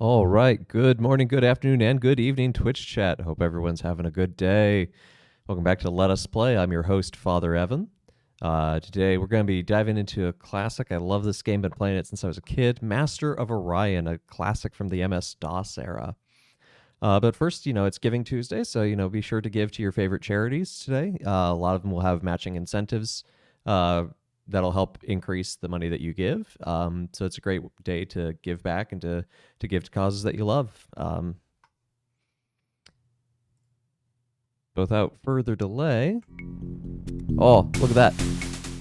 All right. Good morning, good afternoon, and good evening, Twitch chat. Hope everyone's having a good day. Welcome back to Let Us Play. I'm your host, Father Evan. Today we're going to be diving into a classic. I love this game. Been playing it since I was a kid. Master of Orion, a classic from the MS-DOS era. But first, it's Giving Tuesday, so be sure to give to your favorite charities today. A lot of them will have matching incentives. That'll help increase the money that you give. So it's a great day to give back and to give to causes that you love. Without further delay. Oh, look at that.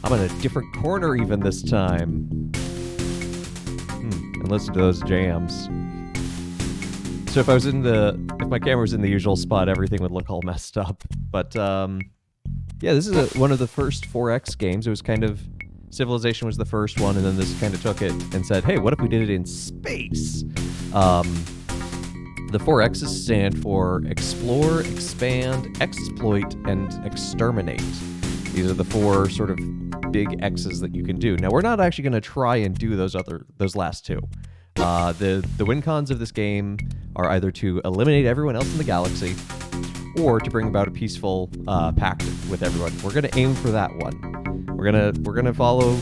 I'm in a different corner even this time. And listen to those jams. So if my camera was in the usual spot, everything would look all messed up. But yeah, this is one of the first 4X games. It was kind of Civilization was the first one, and then this kind of took it and said, hey, what if we did it in space? The 4X's stand for Explore, Expand, Exploit, and Exterminate. These are the four sort of big X's that you can do. Now, we're not actually going to try and do those last two. The win cons of this game are either to eliminate everyone else in the galaxy or to bring about a peaceful pact with everyone. We're going to aim for that one. We're gonna follow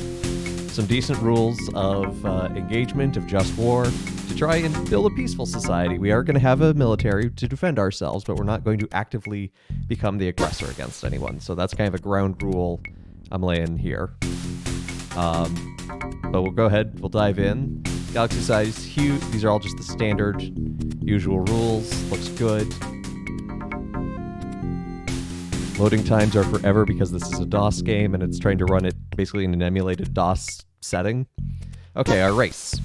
some decent rules of engagement, of just war, to try and build a peaceful society. We are going to have a military to defend ourselves, but we're not going to actively become the aggressor against anyone. So that's kind of a ground rule I'm laying here. But we'll go ahead, we'll dive in. Galaxy size, huge. These are all just the standard, usual rules. Looks good. Loading times are forever because this is a DOS game and it's trying to run it basically in an emulated DOS setting. Okay, our race.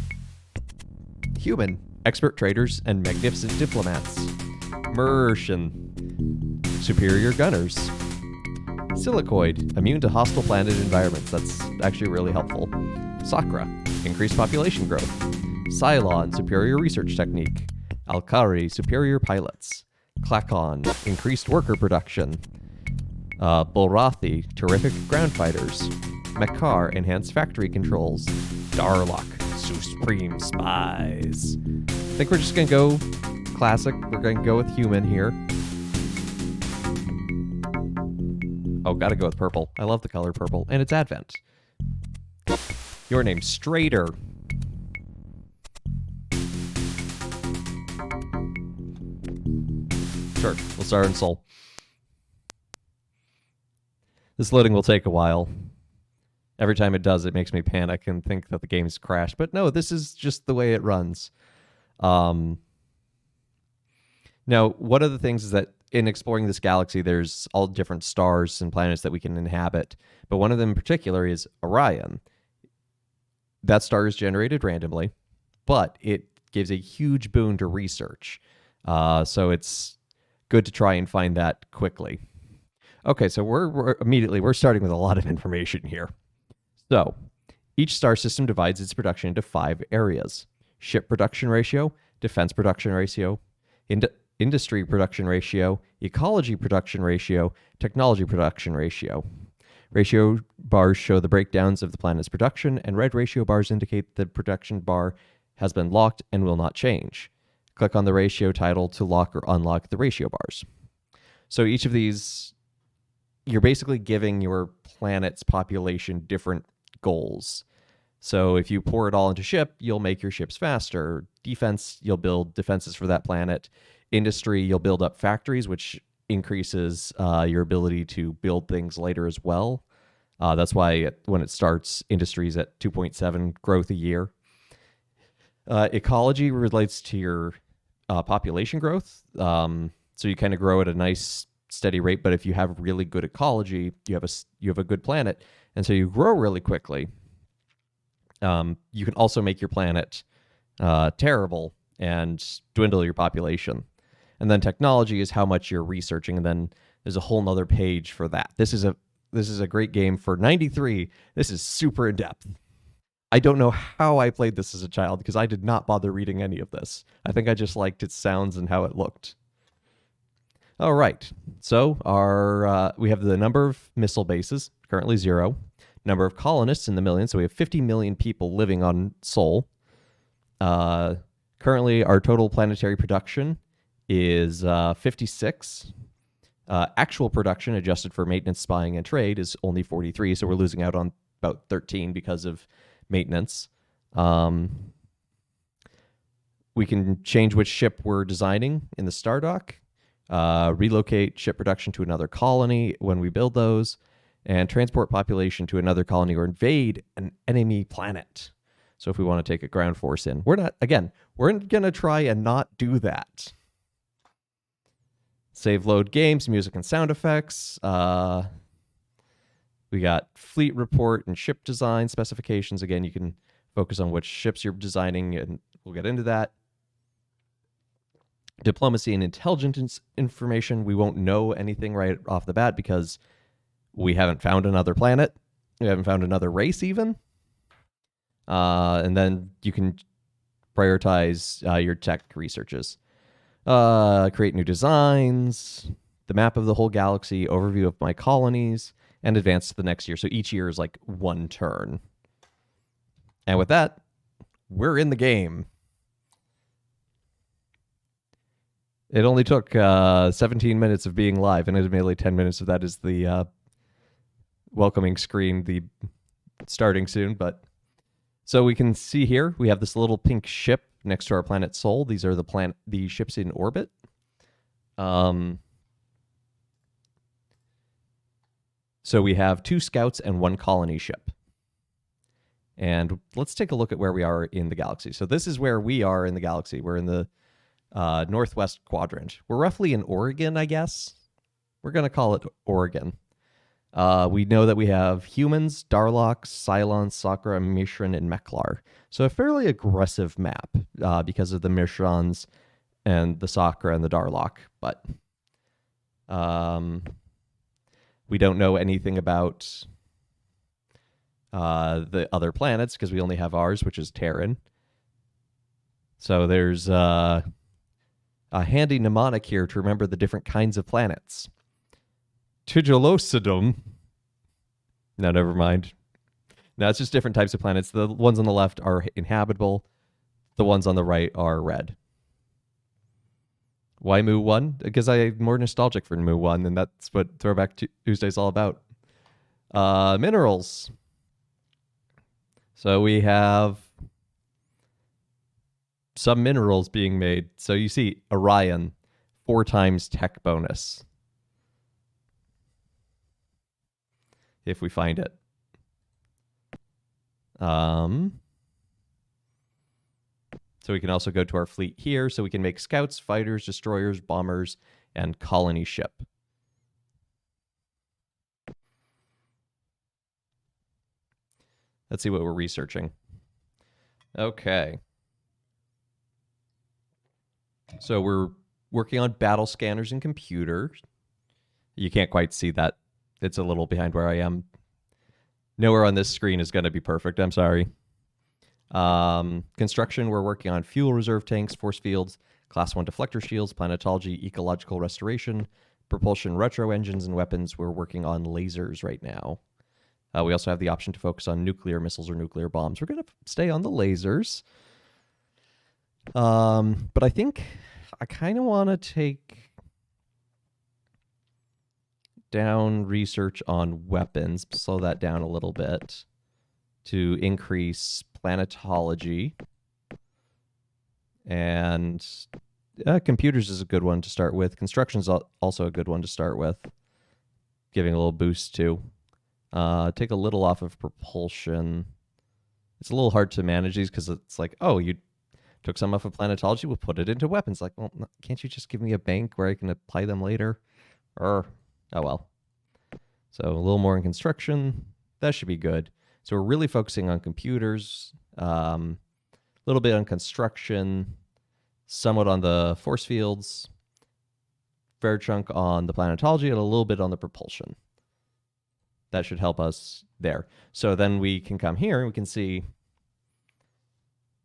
Human, expert traders, and magnificent diplomats. Mercian, superior gunners. Silicoid, immune to hostile planet environments. That's actually really helpful. Sakra, increased population growth. Cylon, superior research technique. Alkari, superior pilots. Klakon, increased worker production. Bulrathi, terrific ground fighters. Makar, enhanced factory controls. Darlock, supreme spies. I think we're just going to go classic. We're going to go with human here. Oh, gotta go with purple. I love the color purple. And it's Advent. Your name's Strader. Sure, we'll start in Soul. This loading will take a while. Every time it does, it makes me panic and think that the game's crashed. But no, this is just the way it runs. Now, one of the things is that in exploring this galaxy, there's all different stars and planets that we can inhabit. But one of them in particular is Orion. That star is generated randomly, but it gives a huge boon to research. So it's good to try and find that quickly. Okay, so we're starting with a lot of information here. So each star system divides its production into 5 areas: ship production ratio, defense production ratio, industry production ratio, ecology production ratio, technology production ratio. Ratio bars show the breakdowns of the planet's production, and red ratio bars indicate the production bar has been locked and will not change. Click on the ratio title to lock or unlock the ratio bars. So each of these, you're basically giving your planet's population different goals. So if you pour it all into ship, you'll make your ships faster. Defense, you'll build defenses for that planet. Industry, you'll build up factories, which increases your ability to build things later as well. That's why when it starts, industry's at 2.7 growth a year. Ecology relates to your population growth. So you kind of grow at a nice steady rate, but if you have really good ecology, you have a good planet, and so you grow really quickly. You can also make your planet terrible and dwindle your population. And then technology is how much you're researching, and then there's a whole nother page for that. This is a great game for 93. This is super in depth. I don't know how I played this as a child because I did not bother reading any of this. I think I just liked its sounds and how it looked. All right, so we have the number of missile bases, currently 0. Number of colonists in the millions, so we have 50 million people living on Sol. Currently, our total planetary production is 56. Actual production, adjusted for maintenance, spying, and trade, is only 43. So we're losing out on about 13 because of maintenance. We can change which ship we're designing in the star dock, relocate ship production to another colony when we build those, and transport population to another colony or invade an enemy planet. So if we want to take a ground force in, we're going to try and not do that. Save load games, music and sound effects. We got fleet report and ship design specifications. Again, you can focus on which ships you're designing, and we'll get into that. Diplomacy and intelligence information. We won't know anything right off the bat because we haven't found another planet. We haven't found another race even. And then you can prioritize your tech researches. Create new designs, the map of the whole galaxy, overview of my colonies, and advance to the next year. So each year is like one turn. And with that, we're in the game. It only took 17 minutes of being live, and admittedly 10 minutes of that is the welcoming screen, the starting soon. But so we can see here, we have this little pink ship next to our planet Sol. These are the ships in orbit. So we have 2 scouts and 1 colony ship. And let's take a look at where we are in the galaxy. So this is where we are in the galaxy. We're in the northwest quadrant. We're roughly in Oregon, I guess. We're going to call it Oregon. We know that we have humans, Darloks, Cylons, Sakra, Mishran, and Meklar. So a fairly aggressive map because of the Mishrans and the Sakra and the Darlok. But we don't know anything about the other planets because we only have ours, which is Terran. So there's a handy mnemonic here to remember the different kinds of planets. Tigolocidum. No, never mind. No, it's just different types of planets. The ones on the left are inhabitable. The ones on the right are red. Why Mu 1? Because I'm more nostalgic for Mu 1, and that's what Throwback Tuesday's all about. Minerals. So we have some minerals being made. So you see Orion, 4 times tech bonus. If we find it. So we can also go to our fleet here. So we can make scouts, fighters, destroyers, bombers, and colony ship. Let's see what we're researching. Okay. So we're working on battle scanners and computers. You can't quite see that. It's a little behind where I am. Nowhere on this screen is going to be perfect. I'm sorry. Construction, we're working on fuel reserve tanks, force fields, class 1 deflector shields, planetology, ecological restoration, propulsion retro engines, and weapons. We're working on lasers right now. We also have the option to focus on nuclear missiles or nuclear bombs. We're going to stay on the lasers. But I think I kind of want to take down research on weapons, slow that down a little bit to increase planetology. And computers is a good one to start with. Construction is also a good one to start with, giving a little boost to. Take a little off of propulsion. It's a little hard to manage these because it's like, oh, you took some off of planetology, we'll put it into weapons. Like, well, can't you just give me a bank where I can apply them later? Or, oh well. So a little more in construction. That should be good. So we're really focusing on computers, a little bit on construction, somewhat on the force fields, fair chunk on the planetology, and a little bit on the propulsion. That should help us there. So then we can come here and we can see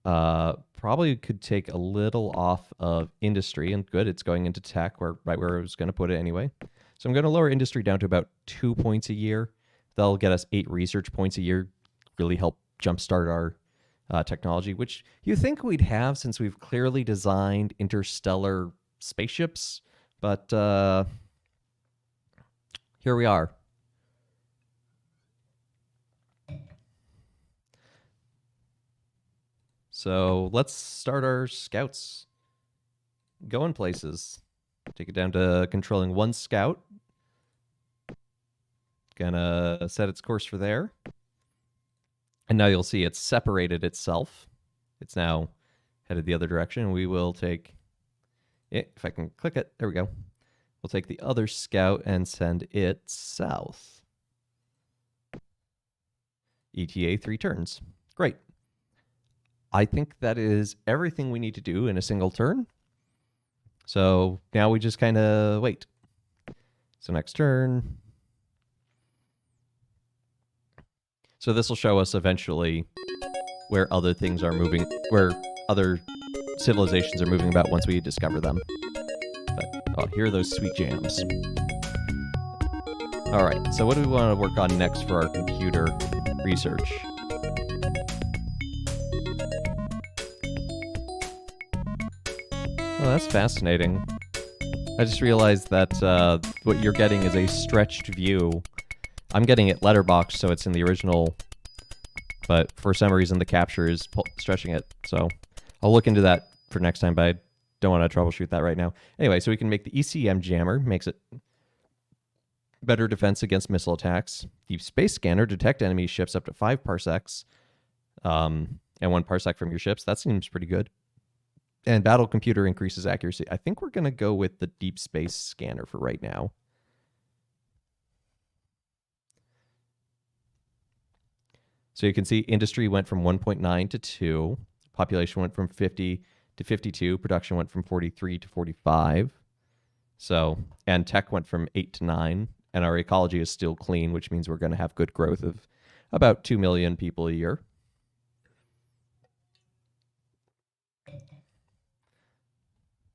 probably could take a little off of industry, and good, it's going into tech, right where I was going to put it anyway. So I'm going to lower industry down to about 2 points a year. That'll get us 8 research points a year, really help jumpstart technology, which you think we'd have since we've clearly designed interstellar spaceships, but here we are. So let's start our scouts going places. Take it down to controlling one scout. Gonna set its course for there. And now you'll see it's separated itself. It's now headed the other direction. We will take it. If I can click it, there we go. We'll take the other scout and send it south. ETA 3 turns. Great. I think that is everything we need to do in a single turn. So now we just kind of wait. So next turn. So this will show us eventually where other things are moving, where other civilizations are moving about once we discover them. But, oh, here are those sweet jams. All right, so what do we want to work on next for our computer research? Oh, that's fascinating. I just realized that what you're getting is a stretched view. I'm getting it letterboxed, so it's in the original, but for some reason the capture is stretching it. So I'll look into that for next time, but I don't want to troubleshoot that right now. Anyway, so we can make the ECM jammer, makes it better defense against missile attacks. Deep space scanner, detect enemy ships up to 5 parsecs, and 1 parsec from your ships. That seems pretty good. And battle computer increases accuracy. I think we're going to go with the deep space scanner for right now. So you can see industry went from 1.9 to 2. Population went from 50 to 52. Production went from 43 to 45. So, and tech went from 8 to 9. And our ecology is still clean, which means we're going to have good growth of about 2 million people a year.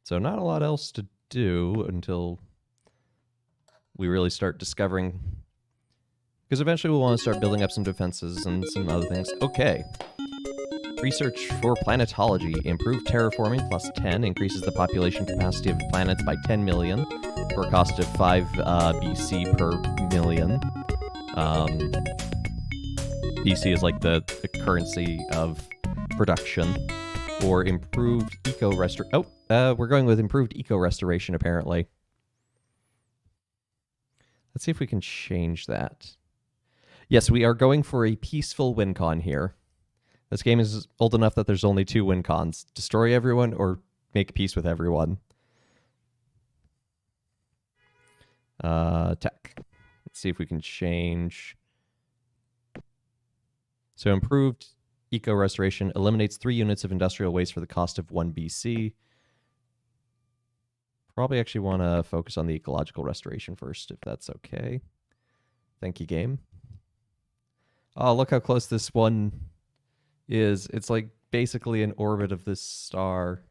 So not a lot else to do until we really start discovering, because eventually we'll want to start building up some defenses and some other things. Okay. Research for planetology. Improved terraforming plus 10 increases the population capacity of planets by 10 million for a cost of 5 BC per million. BC is like the currency of production. Or improved eco-restoration. Oh, we're going with improved eco-restoration, apparently. Let's see if we can change that. Yes, we are going for a peaceful win con here. This game is old enough that there's only 2 win cons. Destroy everyone or make peace with everyone. Tech. Let's see if we can change. So improved eco-restoration eliminates 3 units of industrial waste for the cost of 1 BC. Probably actually want to focus on the ecological restoration first, if that's okay. Thank you, game. Oh, look how close this one is. It's like basically an orbit of this star.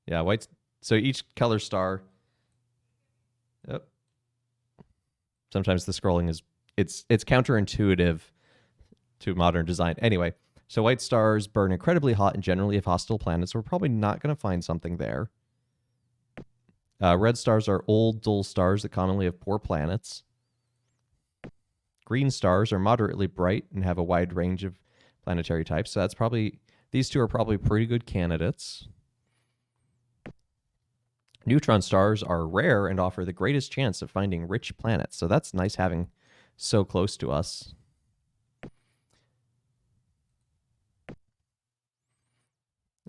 Yeah, white. So each color star. Oh. Sometimes the scrolling is it's counterintuitive to modern design. Anyway, so white stars burn incredibly hot and generally have hostile planets. We're probably not going to find something there. Red stars are old, dull stars that commonly have poor planets. Green stars are moderately bright and have a wide range of planetary types. So that's probably, these 2 are probably pretty good candidates. Neutron stars are rare and offer the greatest chance of finding rich planets. So that's nice having so close to us.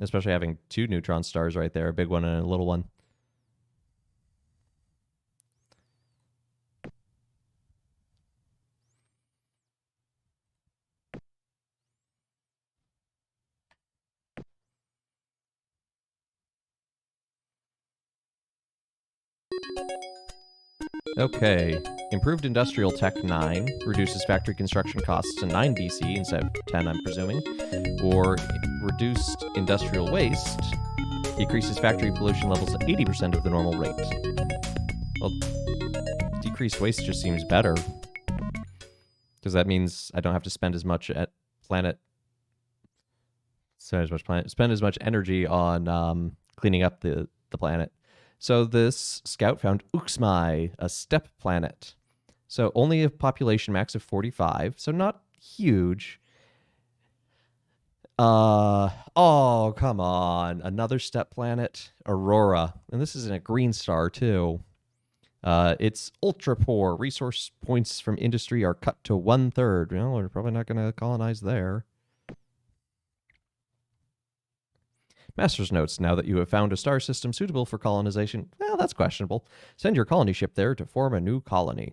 Especially having 2 neutron stars right there, a big one and a little one. Okay. Improved industrial tech 9 reduces factory construction costs to 9 BC instead of 10, I'm presuming. Or reduced industrial waste decreases factory pollution levels to 80% of the normal rate. Well, decreased waste just seems better, because that means I don't have to spend as much at planet spend as much energy on cleaning up the planet. So this scout found Uxmai, a steppe planet. So only a population max of 45, so not huge. Oh, come on. Another steppe planet, Aurora. And this is in a green star too. It's ultra poor. Resource points from industry are cut to 1/3. Well, we're probably not going to colonize there. Master's notes. Now that you have found a star system suitable for colonization, well, that's questionable. Send your colony ship there to form a new colony.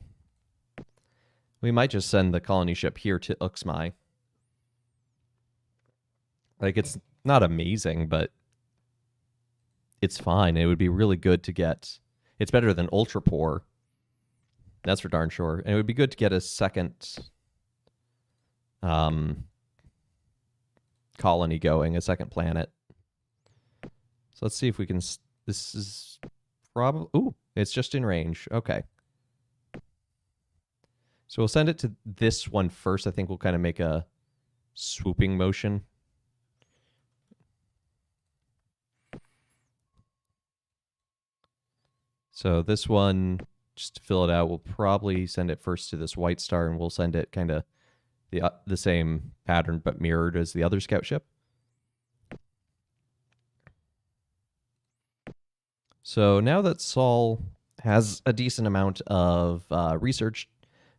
We might just send the colony ship here to Uxmai. Like, it's not amazing, but it's fine. It would be really good to get. It's better than ultra poor. That's for darn sure. And it would be good to get a second colony going, a second planet. So let's see if we can. This is probably. Ooh, it's just in range. Okay. So we'll send it to this one first. I think we'll kind of make a swooping motion. So this one, just to fill it out, we'll probably send it first to this white star, and we'll send it kind of the same pattern but mirrored as the other scout ship. So now that Sol has a decent amount of research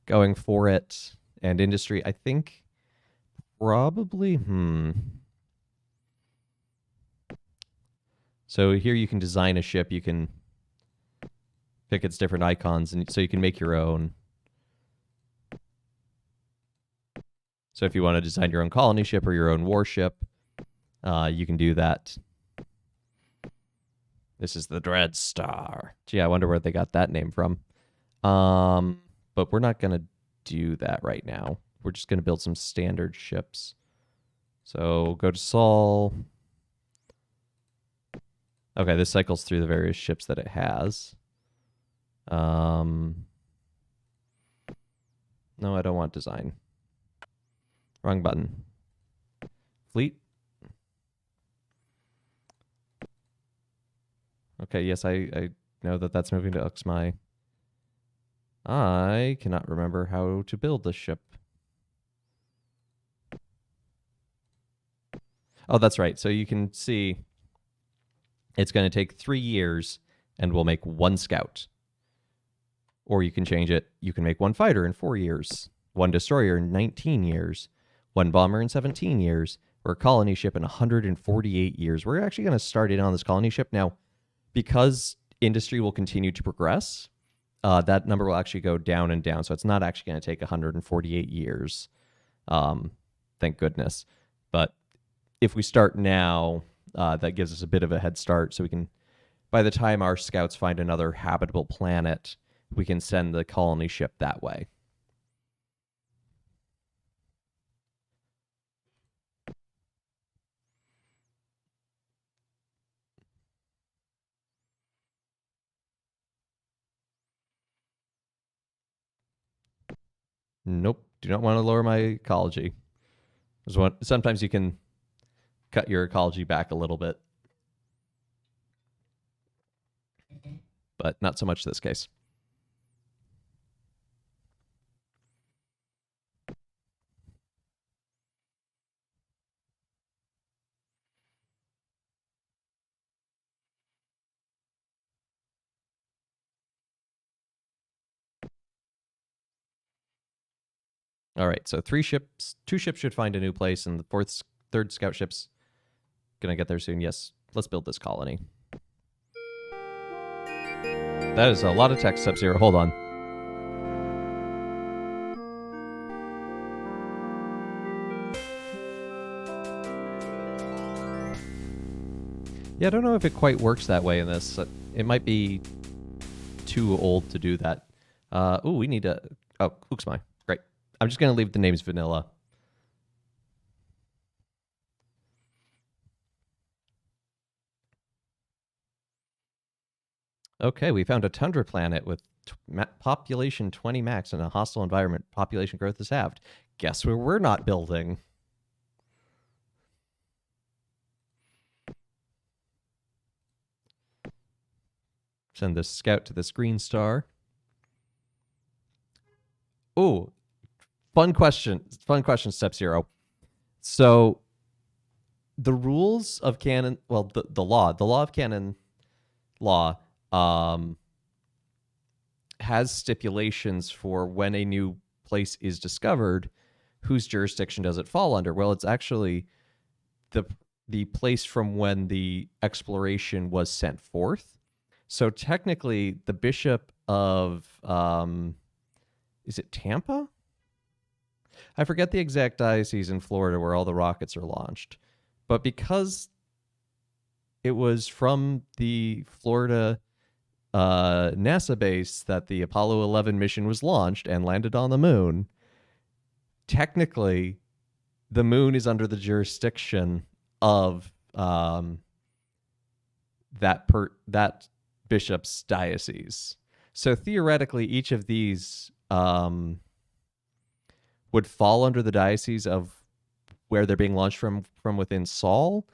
going for it and industry, I think probably, So here you can design a ship. You can pick its different icons, and so you can make your own. So if you want to design your own colony ship or your own warship, you can do that. This is the Dread Star. Gee, I wonder where they got that name from. But we're not going to do that right now. We're just going to build some standard ships. So go to Sol. Okay, this cycles through the various ships that it has. No, I don't want design. Wrong button. Fleet. Okay, yes, I know that that's moving to Uxmai. I cannot remember how to build this ship. Oh, that's right. So you can see it's going to take 3 years, and we'll make 1 scout. Or you can change it. You can make 1 fighter in 4 years, 1 destroyer in 19 years, 1 bomber in 17 years, or a colony ship in 148 years. We're actually going to start in on this colony ship now. Because industry will continue to progress, that number will actually go down and down. So it's not actually going to take 148 years. Thank goodness. But if we start now, that gives us a bit of a head start. So we can, by the time our scouts find another habitable planet, we can send the colony ship that way. Nope. Do not want to lower my ecology. Sometimes you can cut your ecology back a little bit, but not so much this case. All right, so 2 ships should find a new place, and the third scout ship's gonna get there soon. Yes, let's build this colony. That is a lot of text, Sub-Zero. Hold on. Yeah, I don't know if it quite works that way in this. It might be too old to do that. Ooh, we need to. Oh, Uxmai. Great. I'm just gonna leave the names vanilla. Okay, we found a tundra planet with population 20 max in a hostile environment. Population growth is halved. Guess where we're not building? Send this scout to this green star. Oh, fun question. Fun question, Step Zero. So the rules of canon, well, the law of canon law has stipulations for when a new place is discovered, whose jurisdiction does it fall under? Well, it's actually the place from when the exploration was sent forth. So technically, the bishop of is it Tampa? I forget the exact diocese in Florida where all the rockets are launched, but because it was from the Florida NASA base that the Apollo 11 mission was launched and landed on the moon, technically, the moon is under the jurisdiction of that bishop's diocese. So theoretically, each of these would fall under the diocese of where they're being launched from within Sol.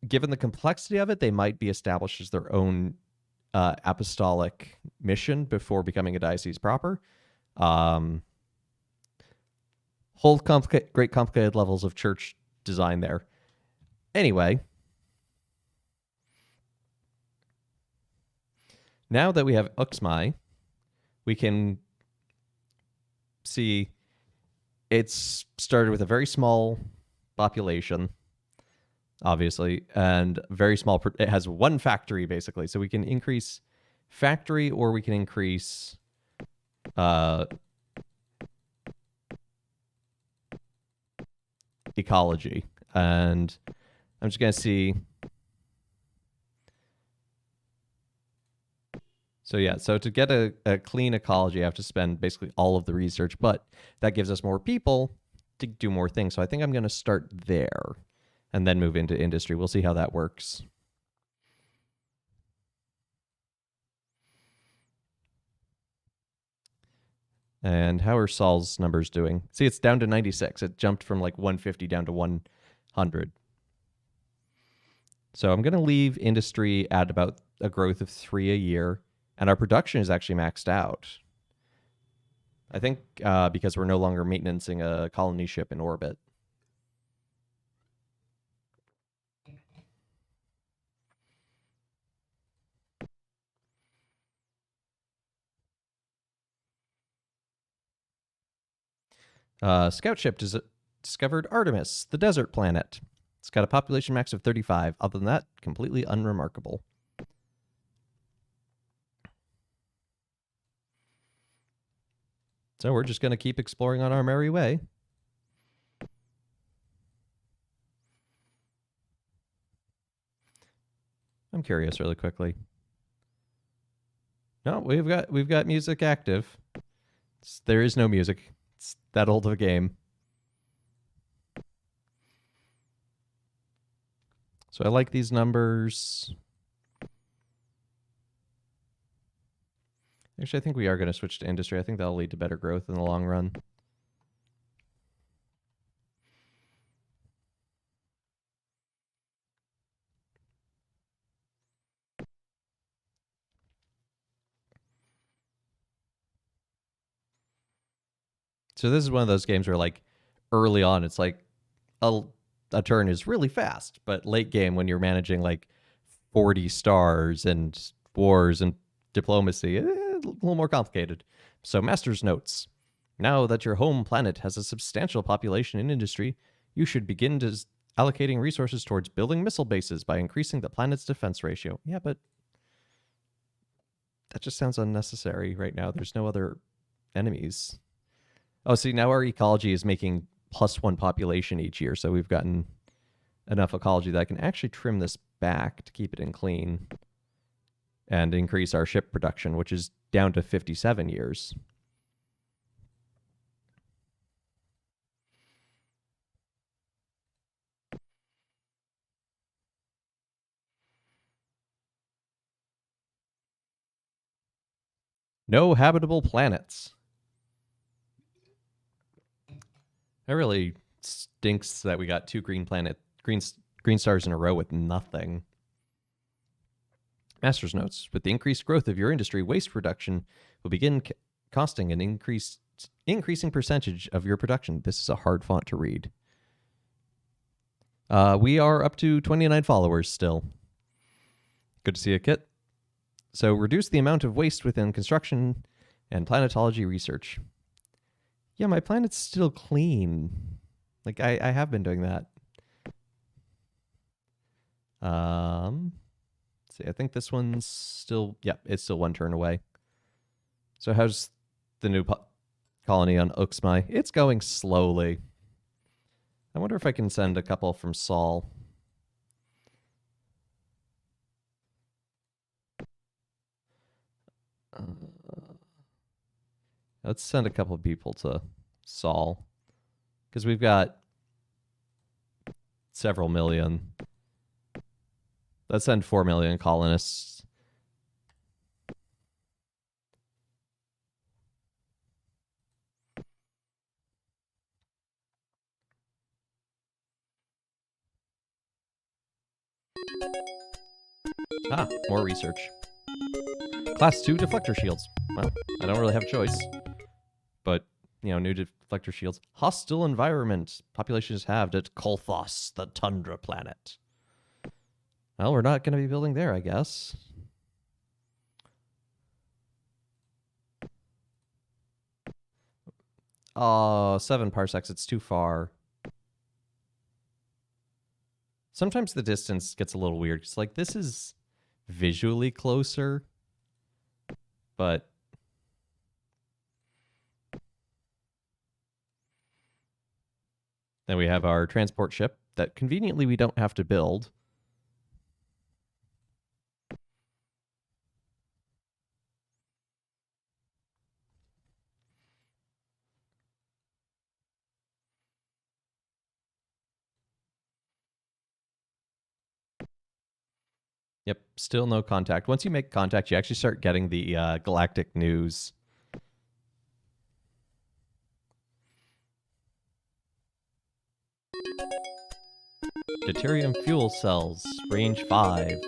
Given the complexity of it, they might be established as their own apostolic mission before becoming a diocese proper. Great complicated levels of church design there. Anyway, now that we have Uxmal, we can see it's started with a very small population, obviously, and very small. It has one factory, basically. So we can increase factory or we can increase ecology. And I'm just going to see. So yeah, so to get a clean ecology, I have to spend basically all of the research, but that gives us more people to do more things. So I think I'm going to start there and then move into industry. We'll see how that works. And how are Sol's numbers doing? See, it's down to 96. It jumped from like 150 down to 100. So I'm going to leave industry at about a growth of 3 a year. And our production is actually maxed out. I think because we're no longer maintaining a colony ship in orbit. Scout ship discovered Artemis, the desert planet. It's got a population max of 35. Other than that, completely unremarkable. So we're just going to keep exploring on our merry way. I'm curious really quickly. No, we've got music active. There is no music. It's that old of a game. So I like these numbers. Actually, I think we are going to switch to industry. I think that'll lead to better growth in the long run. So this is one of those games where, like, early on, it's like a turn is really fast, but late game when you're managing like 40 stars and wars and diplomacy, a little more complicated. So master's notes. Now that your home planet has a substantial population in industry, you should begin allocating resources towards building missile bases by increasing the planet's defense ratio. Yeah, but that just sounds unnecessary right now. There's no other enemies. Oh, see, now our ecology is making +1 population each year, so we've gotten enough ecology that I can actually trim this back to keep it in clean and increase our ship production, which is down to 57 years. No habitable planets. That really stinks that we got 2 green stars in a row with nothing. Master's notes. With the increased growth of your industry, waste reduction will begin costing an increasing percentage of your production. This is a hard font to read. We are up to 29 followers still. Good to see you, Kit. So reduce the amount of waste within construction and planetology research. Yeah, my planet's still clean. Like, I have been doing that. Let's see, I think this one's still, yeah, it's still one turn away. So how's the new colony on Uxmai? It's going slowly. I wonder if I can send a couple from Sol. Let's send a couple of people to Sol, because we've got several million. Let's send 4 million colonists. Ah, more research. Class 2 deflector shields. Well, I don't really have a choice. But, you know, new deflector shields. Hostile environment. Population is halved at Kolthos, the tundra planet. Well, we're not going to be building there, I guess. Oh, 7 parsecs. It's too far. Sometimes the distance gets a little weird. It's like, this is visually closer, but then we have our transport ship that conveniently we don't have to build. Yep, still no contact. Once you make contact, you actually start getting the galactic news. Deuterium fuel cells, range 5.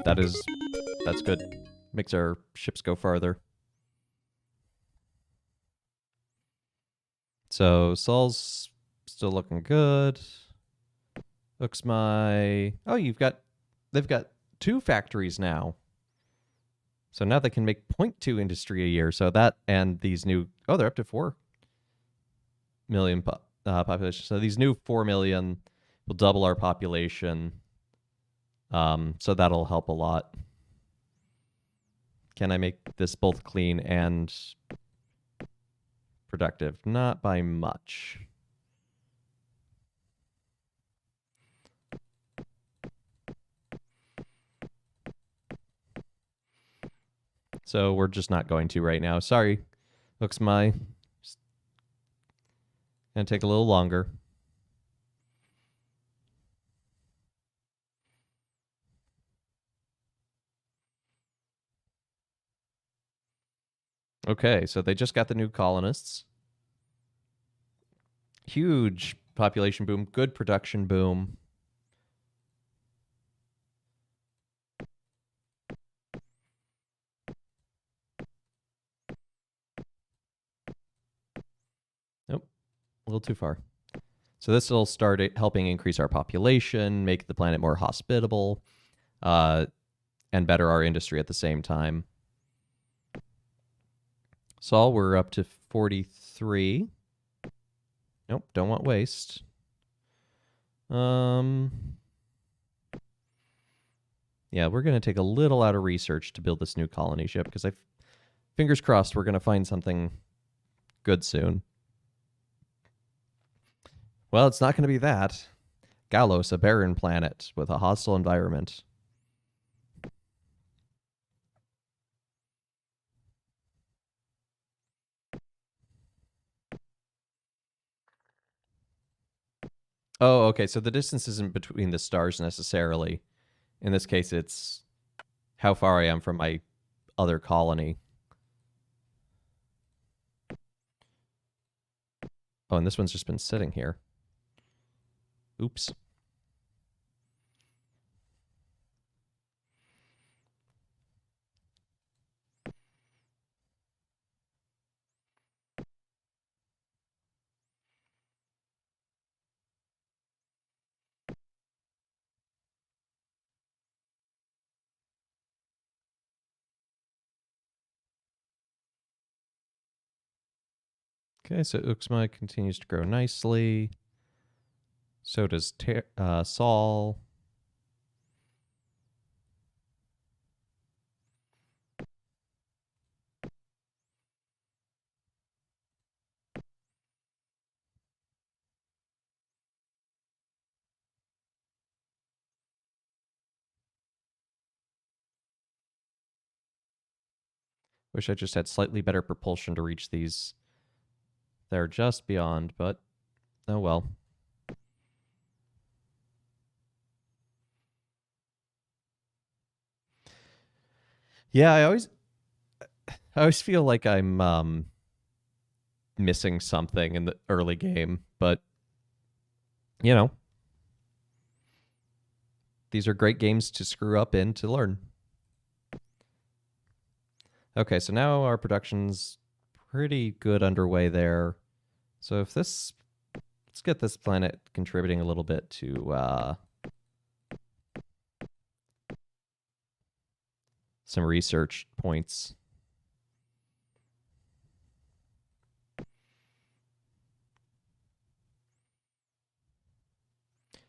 That's good. Makes our ships go farther. So Sol's still looking good. Uxmai. Oh, they've got 2 factories now. So now they can make 0.2 industry a year. So that and these new, they're up to 4 million population. So these new 4 million will double our population. So that'll help a lot. Can I make this both clean and productive? Not by much. So we're just not going to right now. Sorry, Uxmai. Gonna take a little longer. Okay, so they just got the new colonists. Huge population boom, good production boom. Nope, a little too far. So this will start helping increase our population, make the planet more hospitable, and better our industry at the same time. Sol, we're up to 43. Nope, don't want waste. Yeah, we're going to take a little out of research to build this new colony ship, because fingers crossed we're going to find something good soon. Well, it's not going to be that. Galos, a barren planet with a hostile environment. Oh, okay. So the distance isn't between the stars necessarily. In this case, it's how far I am from my other colony. Oh, and this one's just been sitting here. Oops. Okay, so Uxma continues to grow nicely. So does Sol. Wish I just had slightly better propulsion to reach these. They're just beyond, but oh well. Yeah, I always feel like I'm missing something in the early game, but you know, these are great games to screw up in to learn. Okay, so now our production's pretty good underway there. So if this, let's get this planet contributing a little bit to some research points.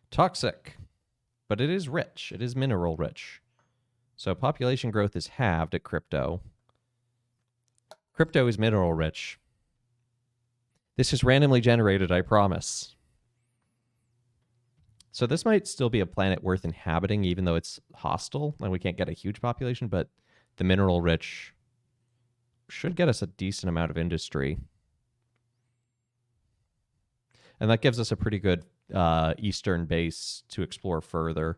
Toxic, but it is rich. It is mineral rich. So population growth is halved at crypto. Crypto is mineral rich. This is randomly generated, I promise. So this might still be a planet worth inhabiting, even though it's hostile and we can't get a huge population, but the mineral rich should get us a decent amount of industry. And that gives us a pretty good eastern base to explore further.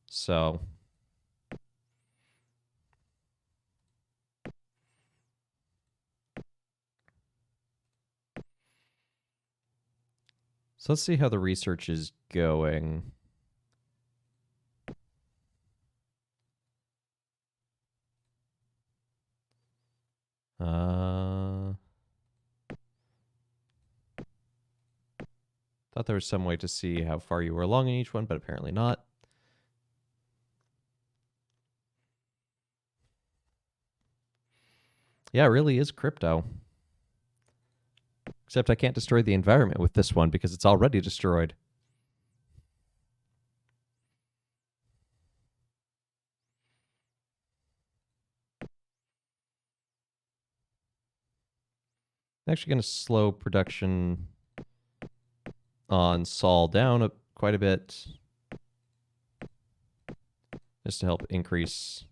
So let's see how the research is going. Thought there was some way to see how far you were along in each one, but apparently not. Yeah, it really is crypto. Except I can't destroy the environment with this one because it's already destroyed. I'm actually going to slow production on Sol down quite a bit just to help increase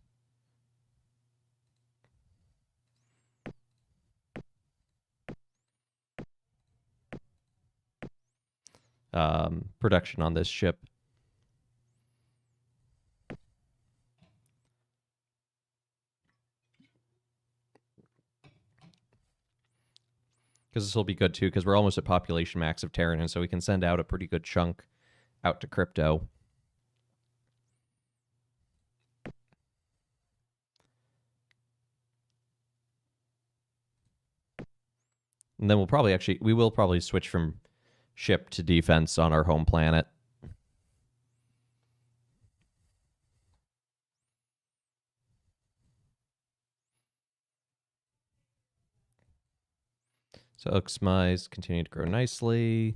production on this ship. Because this will be good too, because we're almost at population max of Terran, and so we can send out a pretty good chunk out to crypto. And then we will probably switch from ship to defense on our home planet. So Uxmai's continue to grow nicely.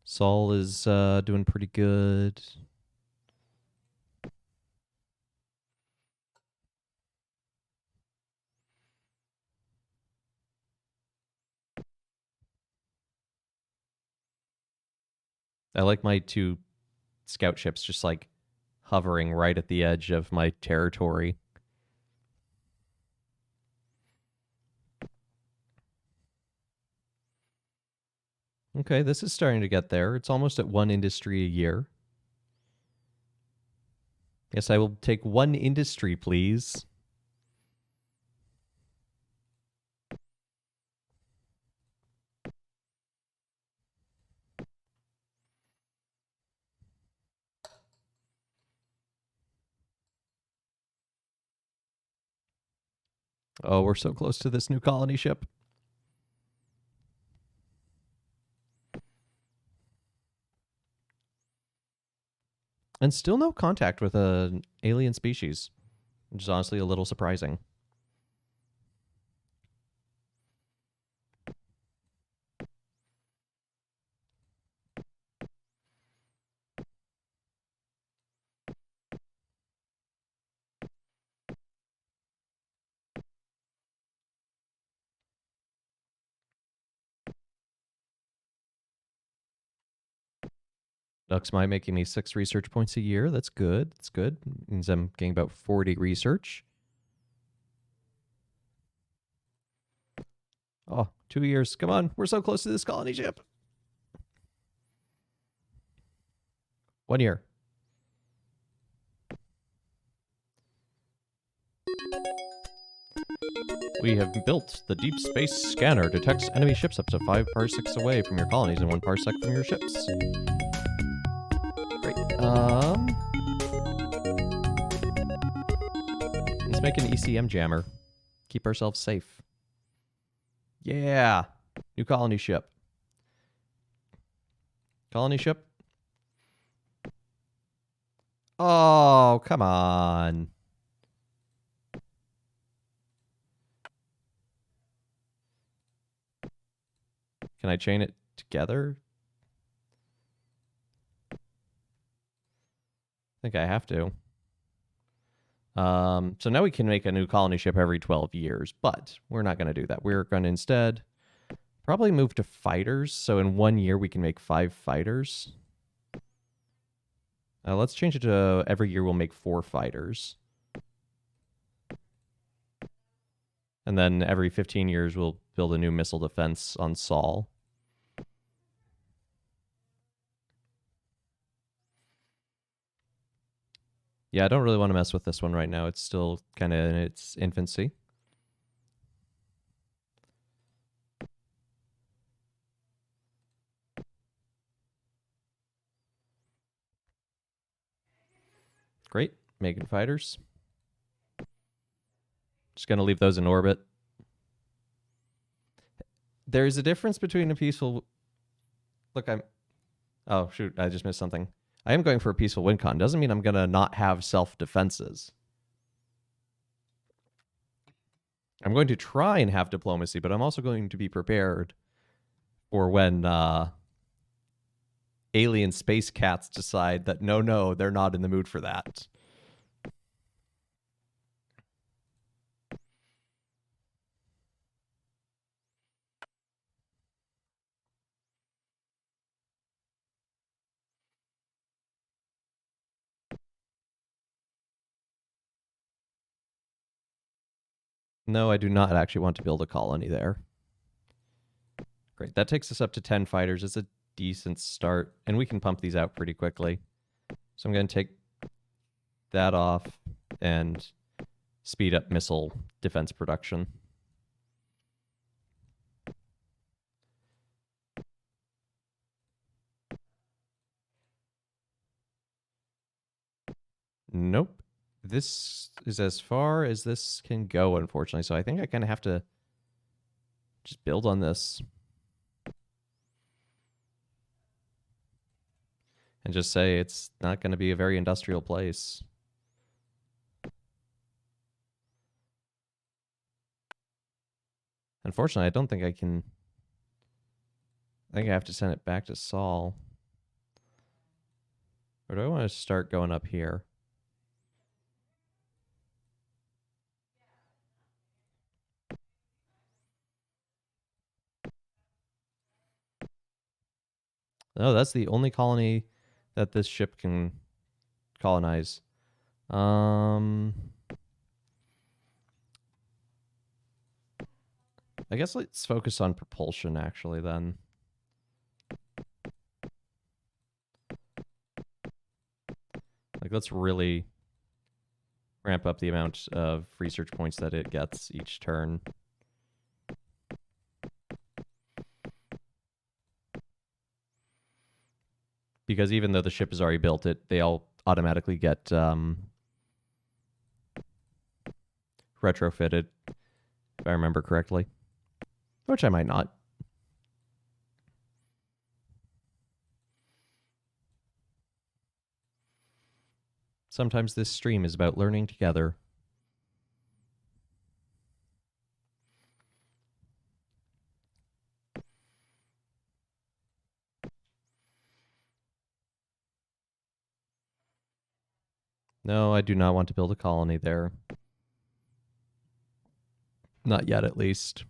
Sol is doing pretty good. I like my two scout ships just like hovering right at the edge of my territory. Okay, this is starting to get there. It's almost at one industry a year. Yes, I will take one industry, please. Oh, we're so close to this new colony ship. And still no contact with an alien species, which is honestly a little surprising. Ducks Might making me 6 research points a year. That's good. That's good. Means I'm getting about 40 research. Oh, 2 years. Come on. We're so close to this colony ship. 1 year. We have built the deep space scanner. Detects enemy ships up to 5 parsecs away from your colonies and 1 parsec from your ships. Great. Let's make an ECM jammer. Keep ourselves safe. Yeah. New colony ship. Colony ship. Oh, come on. Can I chain it together? I think I have to. So now we can make a new colony ship every 12 years, but we're not going to do that. We're going to instead probably move to fighters. So in 1 year, we can make 5 fighters. Let's change it to every year we'll make 4 fighters. And then every 15 years, we'll build a new missile defense on Sol. Yeah, I don't really want to mess with this one right now. It's still kind of in its infancy. Great. Making fighters. Just going to leave those in orbit. There's a difference between a peaceful... Look, I'm... Oh, shoot. I just missed something. I am going for a peaceful win con. Doesn't mean I'm going to not have self-defenses. I'm going to try and have diplomacy, but I'm also going to be prepared for when alien space cats decide that no, they're not in the mood for that. No, I do not actually want to build a colony there. Great. That takes us up to 10 fighters. It's a decent start, and we can pump these out pretty quickly. So I'm going to take that off and speed up missile defense production. Nope. This is as far as this can go, unfortunately. So I think I kind of have to just build on this. And just say it's not going to be a very industrial place. Unfortunately, I don't think I can... I think I have to send it back to Sol. Or do I want to start going up here? No, that's the only colony that this ship can colonize. I guess let's focus on propulsion, actually, then. Like, let's really ramp up the amount of research points that it gets each turn. Because even though the ship is already built, they all automatically get retrofitted, if I remember correctly. Which I might not. Sometimes this stream is about learning together. No, I do not want to build a colony there. Not yet, at least.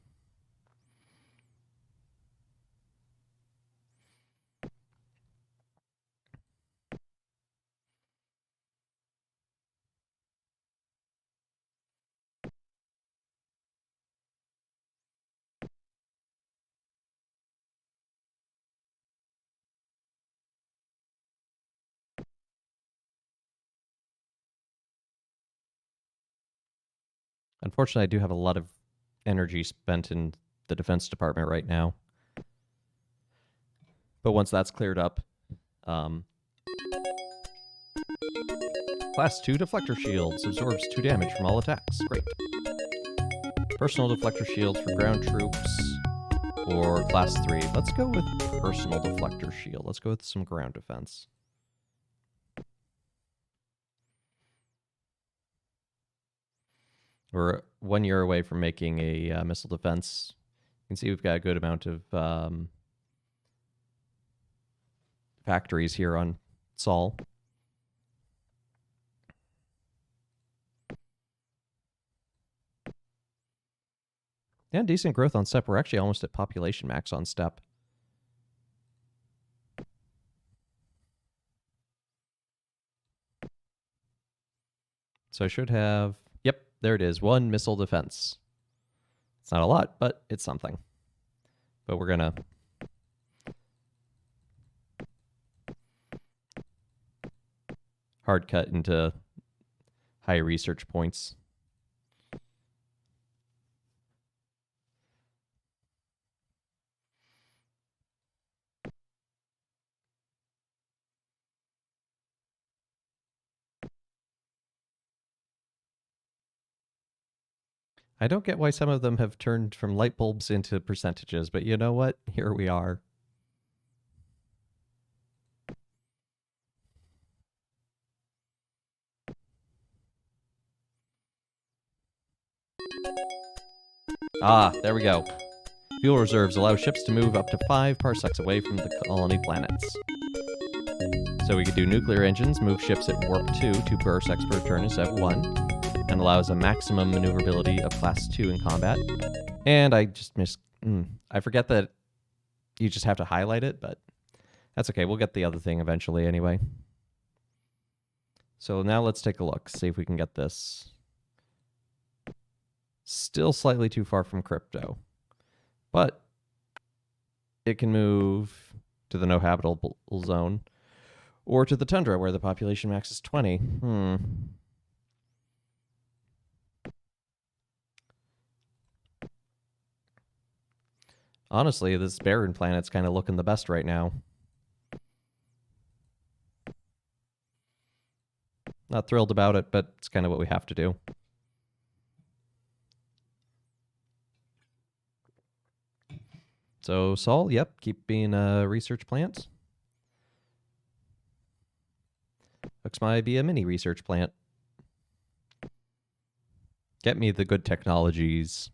Unfortunately, I do have a lot of energy spent in the Defense Department right now. But once that's cleared up, Class 2 Deflector Shields absorbs 2 damage from all attacks. Great. Personal Deflector Shields for ground troops or Class 3. Let's go with Personal Deflector Shield. Let's go with some ground defense. We're 1 year away from making a missile defense. You can see we've got a good amount of factories here on Sol. And decent growth on Step. We're actually almost at population max on Step. So I should have, yep, there it is, 1 missile defense. It's not a lot, but it's something. But we're going to hard cut into high research points. I don't get why some of them have turned from light bulbs into percentages, but you know what? Here we are. Ah, there we go. Fuel reserves allow ships to move up to 5 parsecs away from the colony planets. So we could do nuclear engines, move ships at warp 2 parsecs per turn instead of 1, and allows a maximum maneuverability of class 2 in combat. And I just missed... I forget that you just have to highlight it, but that's okay. We'll get the other thing eventually anyway. So now let's take a look, see if we can get this. Still slightly too far from crypto, but it can move to the no habitable zone or to the tundra where the population max is 20. Honestly, this barren planet's kind of looking the best right now. Not thrilled about it, but it's kind of what we have to do. So Sol, yep, keep being a research plant. Looks might be a mini research plant. Get me the good technologies.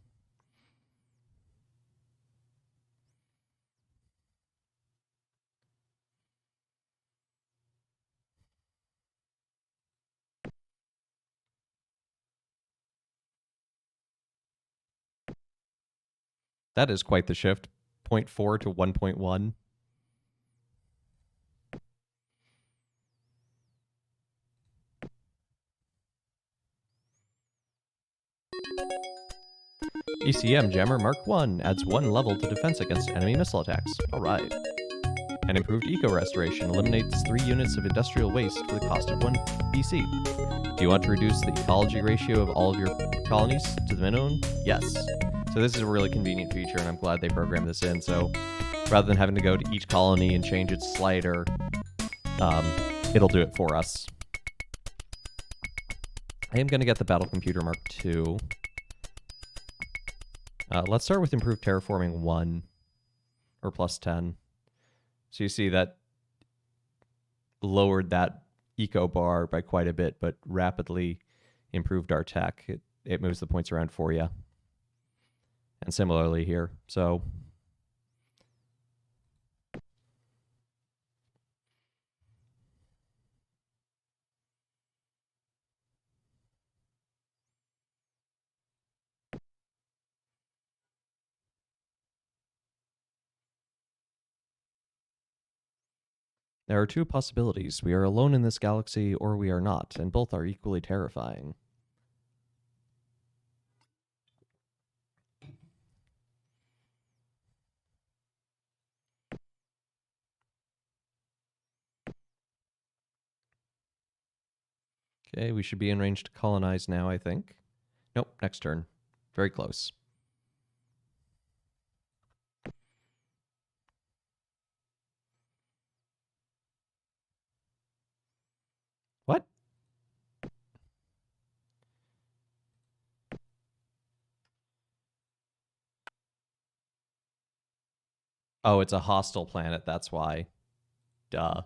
That is quite the shift. 0.4 to 1.1. ECM Jammer Mark 1 adds 1 level to defense against enemy missile attacks. Alright. An improved eco-restoration eliminates 3 units of industrial waste for the cost of 1 BC. Do you want to reduce the ecology ratio of all of your colonies to the minimum? Yes. So this is a really convenient feature, and I'm glad they programmed this in. So rather than having to go to each colony and change its slider, it'll do it for us. I am going to get the Battle Computer Mark II. Let's start with improved terraforming 1, or plus 10. So you see that lowered that eco bar by quite a bit, but rapidly improved our tech. It moves the points around for you. And similarly here. So there are 2 possibilities. We are alone in this galaxy, or we are not, and both are equally terrifying. Okay, we should be in range to colonize now, I think. Nope, next turn. Very close. What? Oh, it's a hostile planet. That's why. Duh.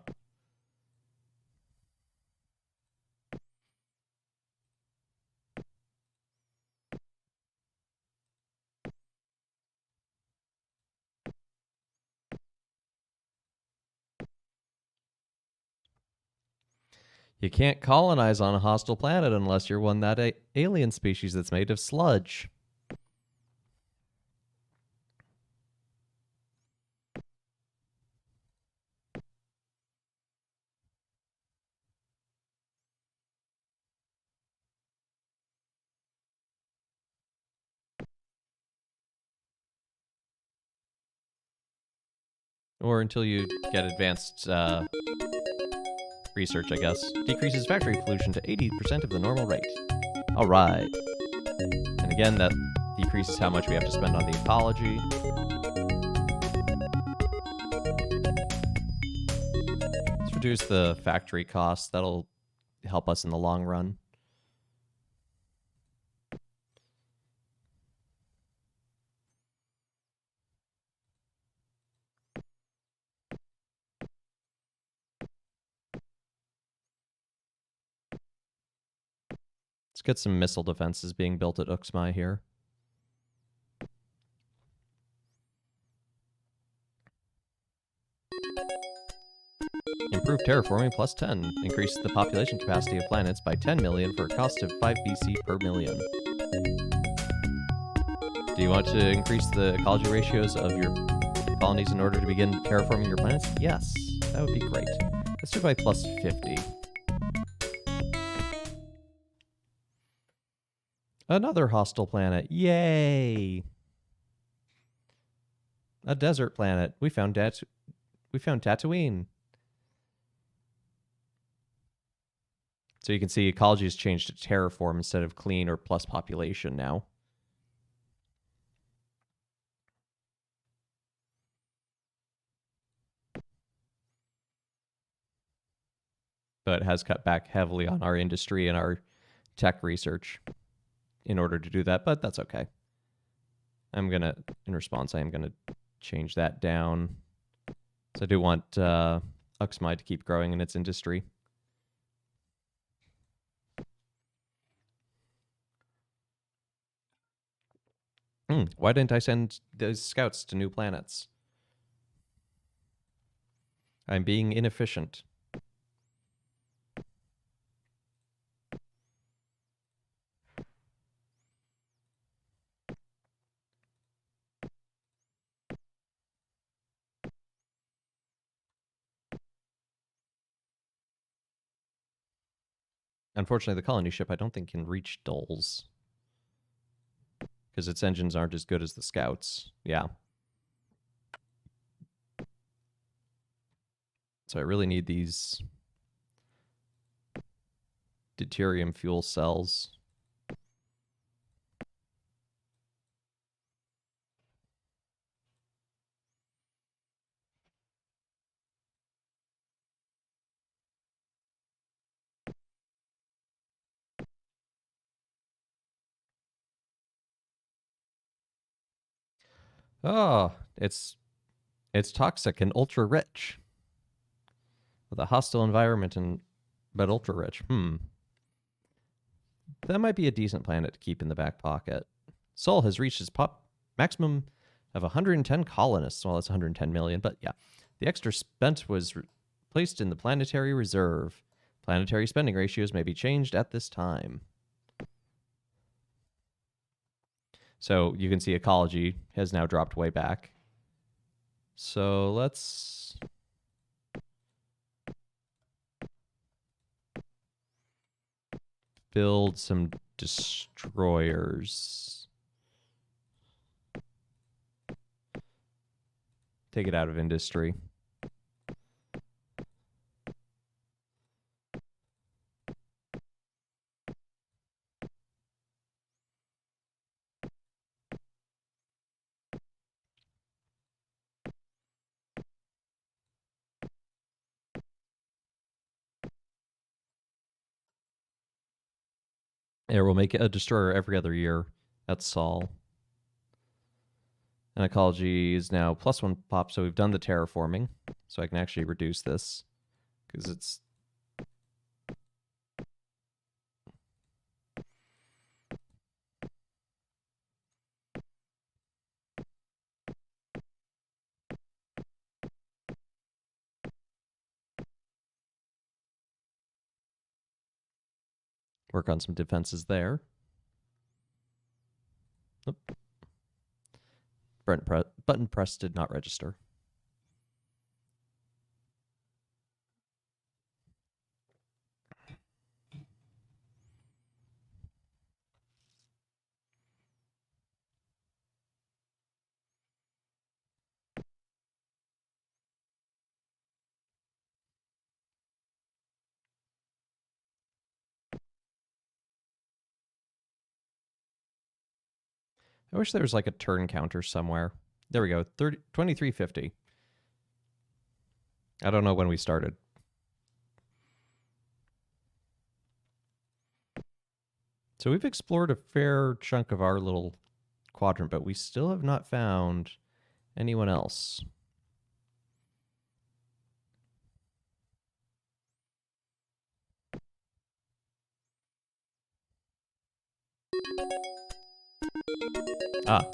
You can't colonize on a hostile planet unless you're one that alien species that's made of sludge. Or until you get advanced research, I guess. Decreases factory pollution to 80% of the normal rate. All right. And again, that decreases how much we have to spend on the ecology. Let's reduce the factory costs. That'll help us in the long run. Let's get some missile defenses being built at Uxmal here. Improve terraforming plus 10. Increase the population capacity of planets by 10 million for a cost of 5 BC per million. Do you want to increase the ecology ratios of your colonies in order to begin terraforming your planets? Yes, that would be great. Let's do it by plus 50. Another hostile planet. Yay! A desert planet. We found Tatooine. So you can see ecology has changed to terraform instead of clean or plus population now. But it has cut back heavily on our industry and our tech research in order to do that, but that's okay. In response, I am gonna change that down. So I do want Uxmal to keep growing in its industry. Why didn't I send those scouts to new planets? I'm being inefficient. Unfortunately, the colony ship I don't think can reach Doles because its engines aren't as good as the scouts. Yeah. So I really need these deuterium fuel cells. Oh, it's toxic and ultra rich with a hostile environment but ultra rich. That might be a decent planet to keep in the back pocket. Sol has reached its maximum of 110 colonists. Well, that's 110 million, but yeah. The extra spent was placed in the planetary reserve. Planetary spending ratios may be changed at this time. So you can see ecology has now dropped way back. So let's build some destroyers. Take it out of industry. There, we'll make a destroyer every other year. That's Sol. And ecology is now +1 pop, so we've done the terraforming. So I can actually reduce this because it's... Work on some defenses there. Oop. Button press did not register. I wish there was like a turn counter somewhere. There we go, 2350. I don't know when we started. So we've explored a fair chunk of our little quadrant, but we still have not found anyone else.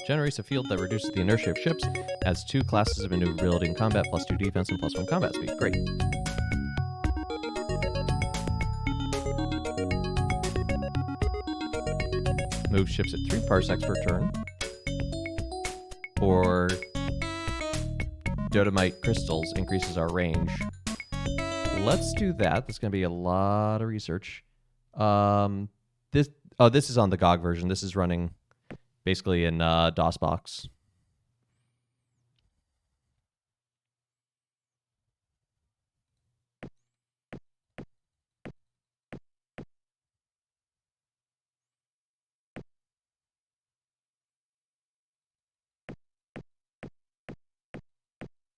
Generates a field that reduces the inertia of ships, adds 2 classes of maneuverability in combat, +2 defense, and +1 combat speed. Great. Move ships at 3 parsecs per turn. Or Dodomite crystals increases our range. Let's do that. That's going to be a lot of research. This is on the GOG version. This is running basically in DOSBox.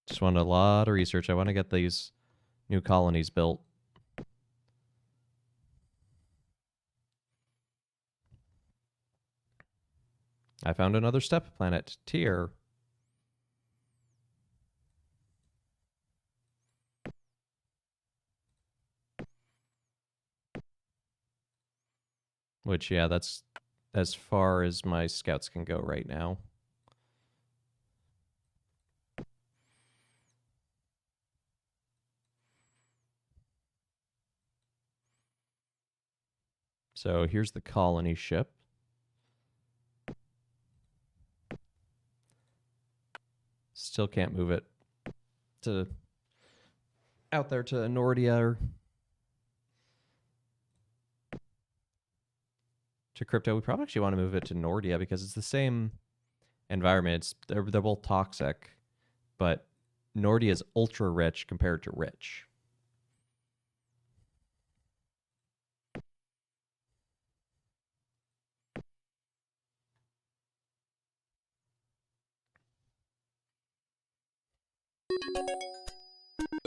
Just want a lot of research. I want to get these new colonies built. I found another steppe planet, Tyr. Which, yeah, that's as far as my scouts can go right now. So here's the colony ship. Still can't move it to out there to Nordia or to Crypto. We probably actually want to move it to Nordia because it's the same environment. They're both toxic, but Nordia is ultra rich compared to rich.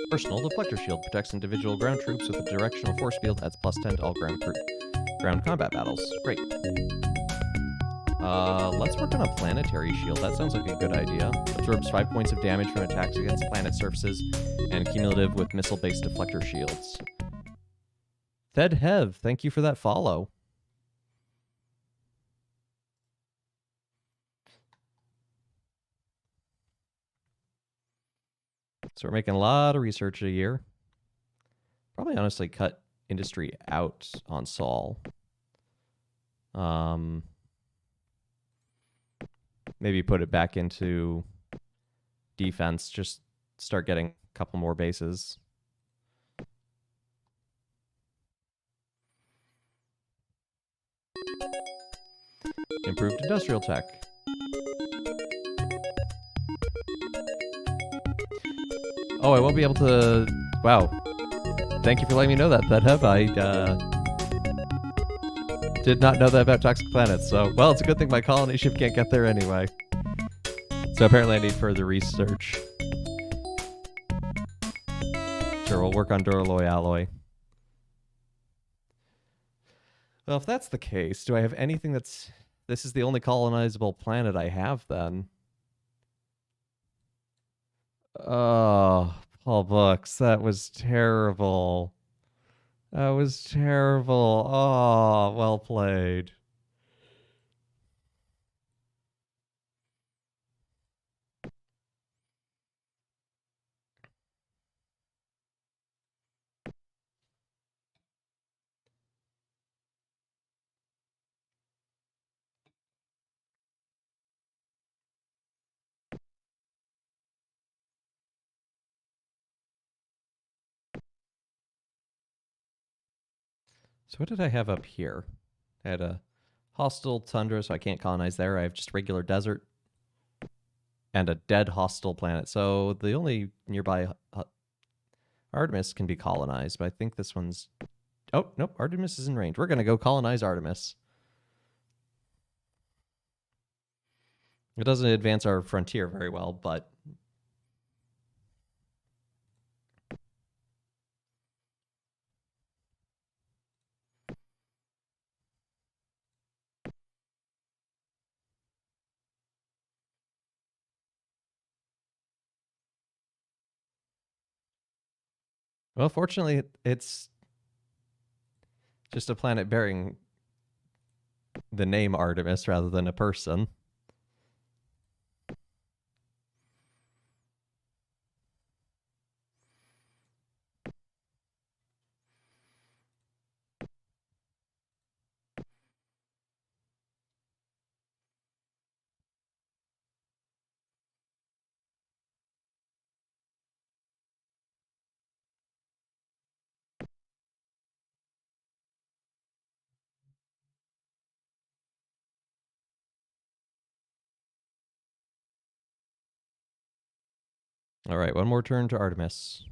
Personal deflector shield protects individual ground troops with a directional force field, adds +10 to all ground combat battles. Great. Let's work on a planetary shield. That sounds like a good idea. Absorbs 5 points of damage from attacks against planet surfaces and cumulative with missile-based deflector shields. Thed Hev, thank you for that follow. So we're making a lot of research a year. Probably honestly cut industry out on Sol. Maybe put it back into defense. Just start getting a couple more bases. Improved industrial tech. Oh, I won't be able to... Wow. Thank you for letting me know that, Thedhev. I did not know that about toxic planets. So, well, it's a good thing my colony ship can't get there anyway. So apparently I need further research. Sure, we'll work on Duralloy alloy. Well, if that's the case, do I have anything that's... This is the only colonizable planet I have, then. Oh, Paul Books, that was terrible. That was terrible. Oh, well played. So what did I have up here? I had a hostile tundra, so I can't colonize there. I have just regular desert and a dead hostile planet. So the only nearby Artemis can be colonized, but I think this one's... Oh, nope, Artemis is in range. We're going to go colonize Artemis. It doesn't advance our frontier very well, but... Well, fortunately, it's just a planet bearing the name Artemis rather than a person. All right, one more turn to Artemis.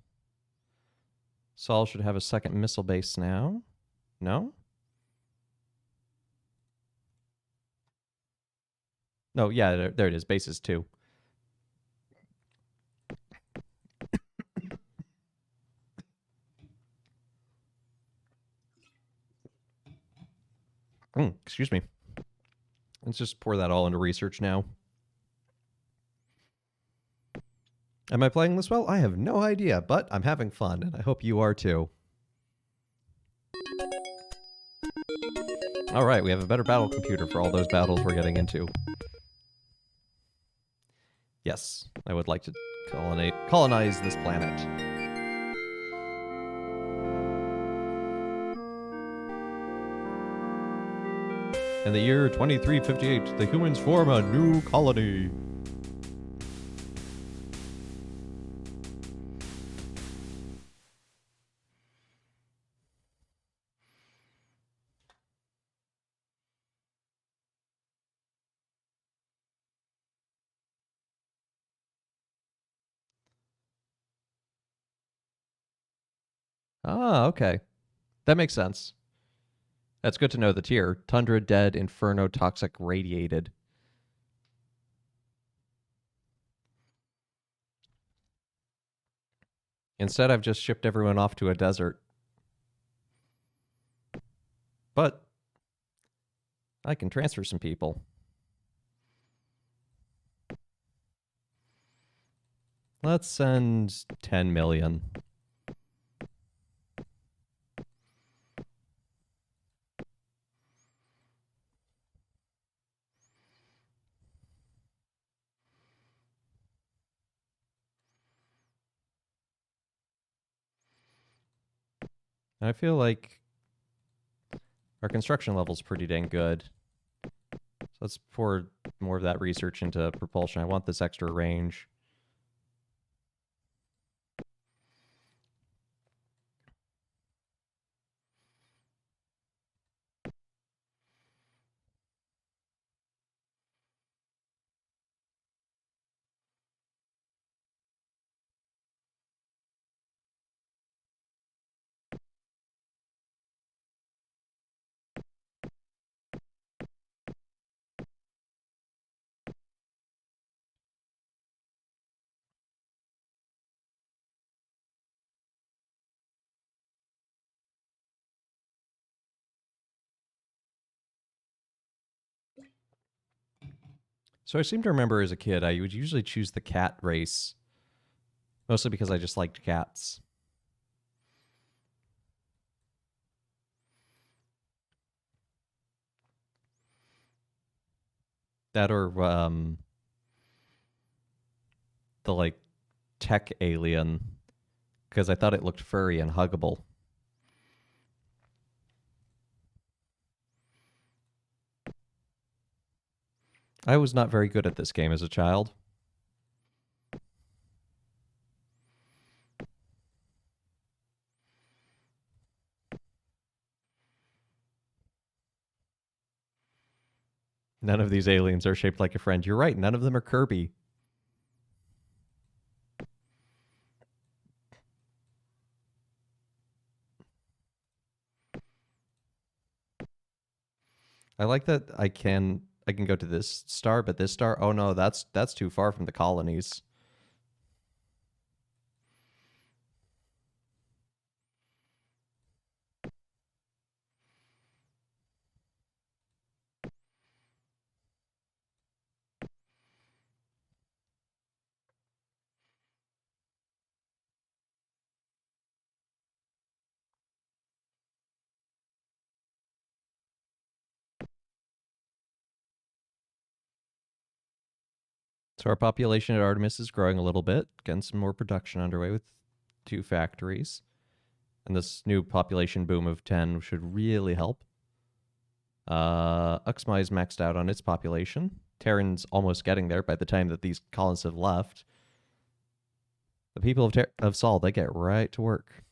Sol should have a second missile base now. No? No, yeah, there it is. Bases 2. Excuse me. Let's just pour that all into research now. Am I playing this well? I have no idea, but I'm having fun, and I hope you are too. All right, we have a better battle computer for all those battles we're getting into. Yes, I would like to colonize this planet. In the year 2358, the humans form a new colony. Ah, okay. That makes sense. That's good to know the tier. Tundra, dead, inferno, toxic, radiated. Instead, I've just shipped everyone off to a desert. But I can transfer some people. Let's send 10 million. I feel like our construction level's pretty dang good. So let's pour more of that research into propulsion. I want this extra range. So I seem to remember as a kid, I would usually choose the cat race, mostly because I just liked cats. That or the like tech alien, because I thought it looked furry and huggable. I was not very good at this game as a child. None of these aliens are shaped like a friend. You're right. None of them are Kirby. I like that I can go to this star, but this star, oh no, that's too far from the colonies. So our population at Artemis is growing a little bit, getting some more production underway with 2 factories. And this new population boom of 10 should really help. Uxmal is maxed out on its population. Terran's almost getting there by the time that these colonists have left. The people of Sol, they get right to work.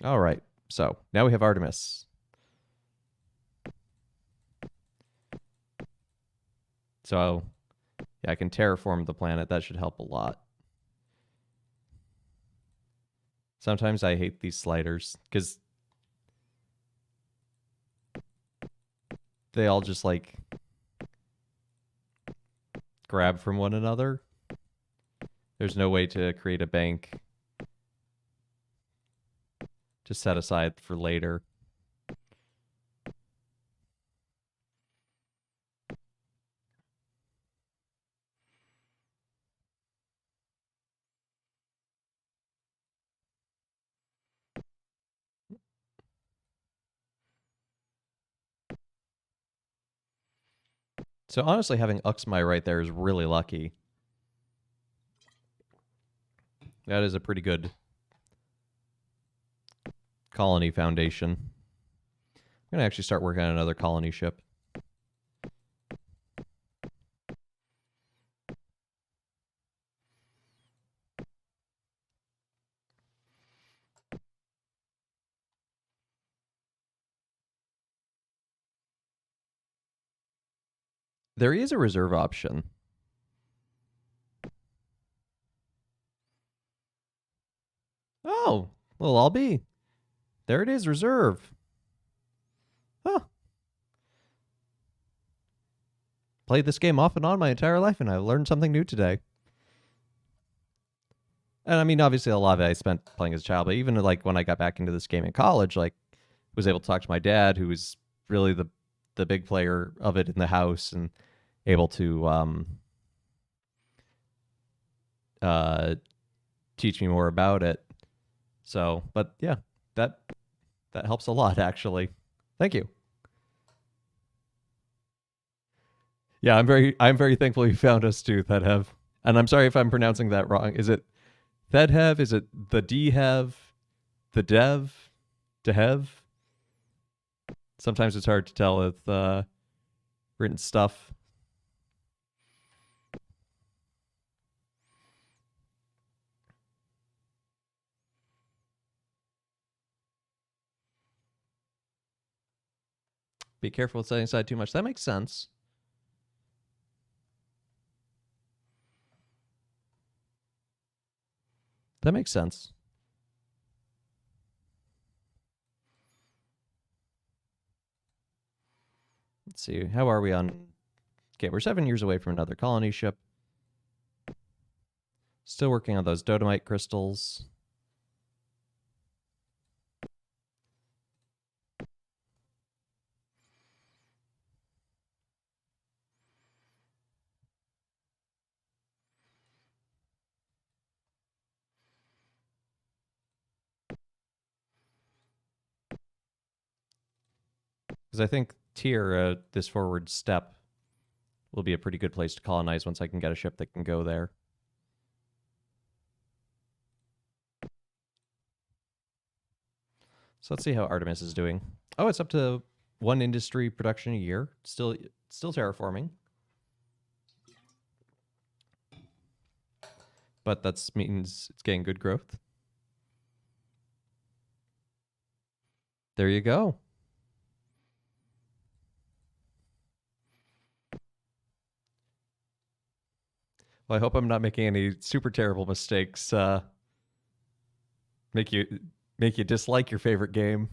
All right, so now we have Artemis. So, yeah, I can terraform the planet. That should help a lot. Sometimes I hate these sliders because they all just like grab from one another. There's no way to create a bank to set aside for later. So honestly, having Uxmal right there is really lucky. That is a pretty good colony foundation. I'm going to actually start working on another colony ship. There is a reserve option. Oh, well, I'll be. There it is, reserve. Huh. Played this game off and on my entire life, and I learned something new today. And I mean, obviously, a lot of it I spent playing as a child, but even like when I got back into this game in college, like was able to talk to my dad, who was really the big player of it in the house, and able to uh, teach me more about it. So, but yeah, that that helps a lot actually. Thank you. Yeah, I'm very thankful you found us too, Thedhev. And I'm sorry if I'm pronouncing that wrong. Is it Thedhev? Is it the Dehev? The Dev? Dehev? Sometimes it's hard to tell with written stuff. Be careful with setting aside too much. That makes sense. That makes sense. Let's see. How are we on? Okay, we're 7 years away from another colony ship. Still working on those dodomite crystals. Because I think Tyr, this forward step, will be a pretty good place to colonize once I can get a ship that can go there. So let's see how Artemis is doing. Oh, it's up to 1 industry production a year. Still terraforming. But that means it's getting good growth. There you go. Well, I hope I'm not making any super terrible mistakes. Make you dislike your favorite game.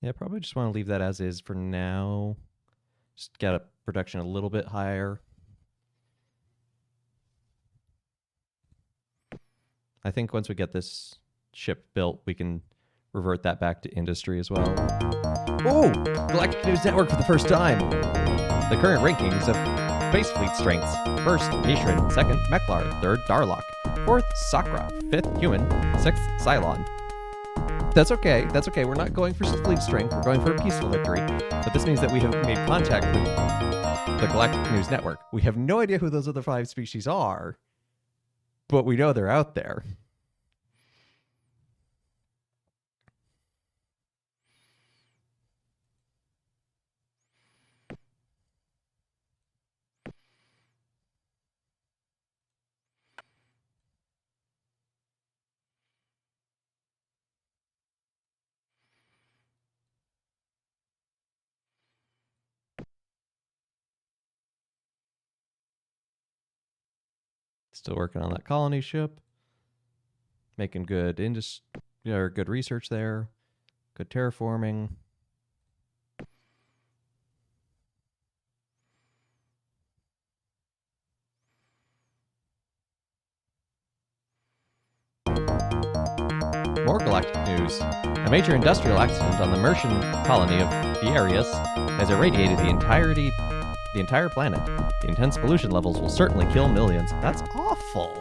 Yeah, probably just want to leave that as is for now. Just get a production a little bit higher. I think once we get this ship built, we can revert that back to industry as well. Oh, Galactic News Network for the first time. The current rankings of base fleet strengths. First, Mishrin. Second, Meklar. Third, Darlock. Fourth, Sakra. Fifth, Human. Sixth, Cylon. That's okay. That's okay. We're not going for fleet strength. We're going for a peaceful victory. But this means that we have made contact with the Galactic News Network. We have no idea who those other 5 species are, but we know they're out there. Still working on that colony ship. Making good good research there. Good terraforming. More galactic news. A major industrial accident on the Mercian colony of Vierius has irradiated the entire planet. The intense pollution levels will certainly kill millions. That's awful.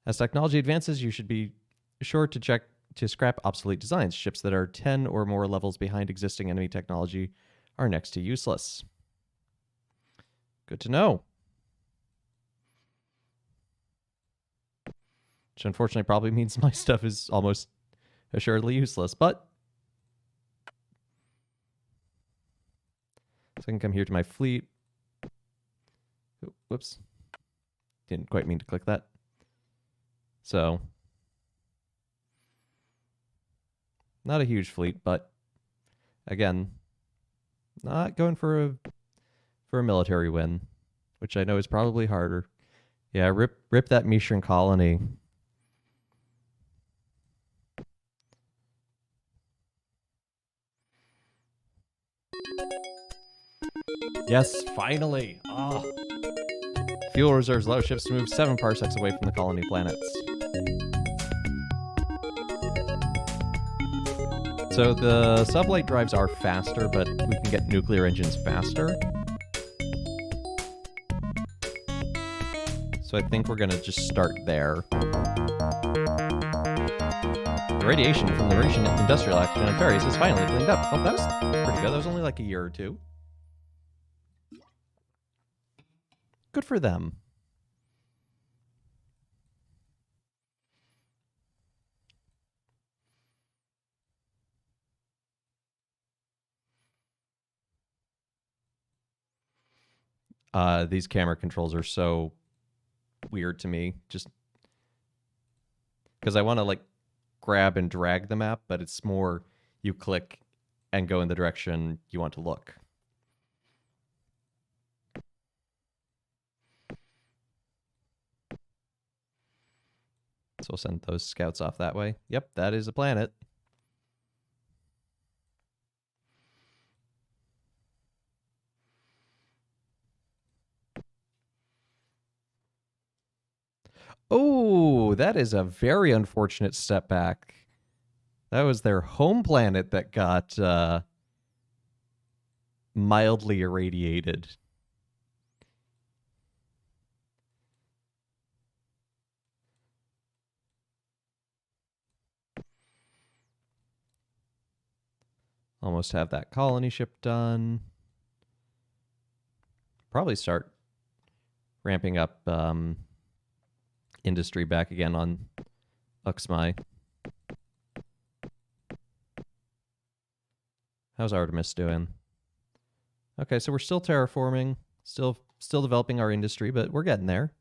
As technology advances, you should be sure to check to scrap obsolete designs. Ships that are 10 or more levels behind existing enemy technology are next to useless. Good to know. Which unfortunately probably means my stuff is almost assuredly useless, but so I can come here to my fleet. Oh, whoops. Didn't quite mean to click that. So, not a huge fleet, but again, not going for a military win, which I know is probably harder. Yeah, rip that Mishran colony. Yes, finally. Ah. Fuel reserves allow ships to move 7 parsecs away from the colony planets. So the sublight drives are faster, but we can get nuclear engines faster. So I think we're going to just start there. The radiation from the Mauritian industrial action on ferries is finally cleaned up. Oh, that was pretty good. That was only like a year or 2. Good for them. These camera controls are so weird to me. Just because I want to like grab and drag the map, but it's more you click and go in the direction you want to look. So we'll send those scouts off that way. Yep, that is a planet. Oh, Oh, that is a very unfortunate step back. That was their home planet that got mildly irradiated. Almost have that colony ship done. Probably start ramping up industry back again on Uxmai. How's Artemis doing? Okay, so we're still terraforming, still developing our industry, but we're getting there.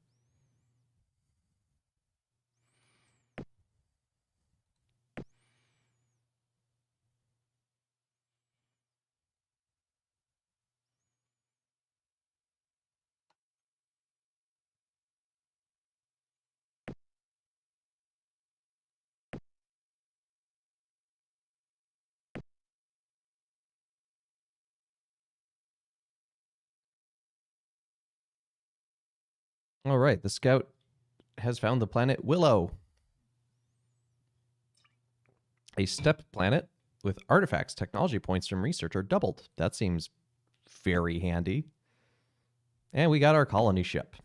All right, the scout has found the planet Willow, a steppe planet with artifacts. Technology points from research are doubled. That seems very handy. And we got our colony ship.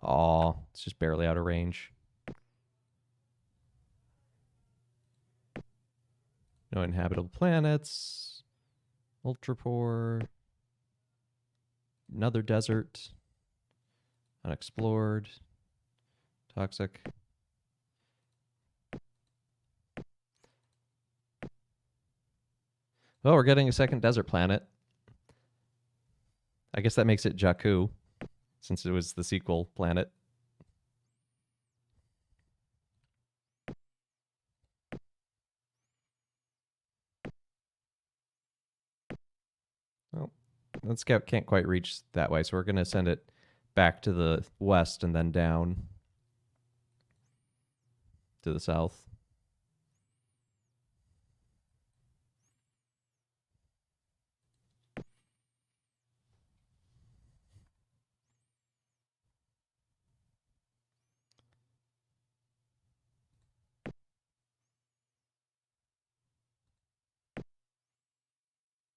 Aw, it's just barely out of range. No inhabitable planets. Ultrapore. Another desert. Unexplored. Toxic. Oh, we're getting a second desert planet. I guess that makes it Jakku, since it was the sequel planet. Well, that scout can't quite reach that way, so we're going to send it back to the west and then down to the south.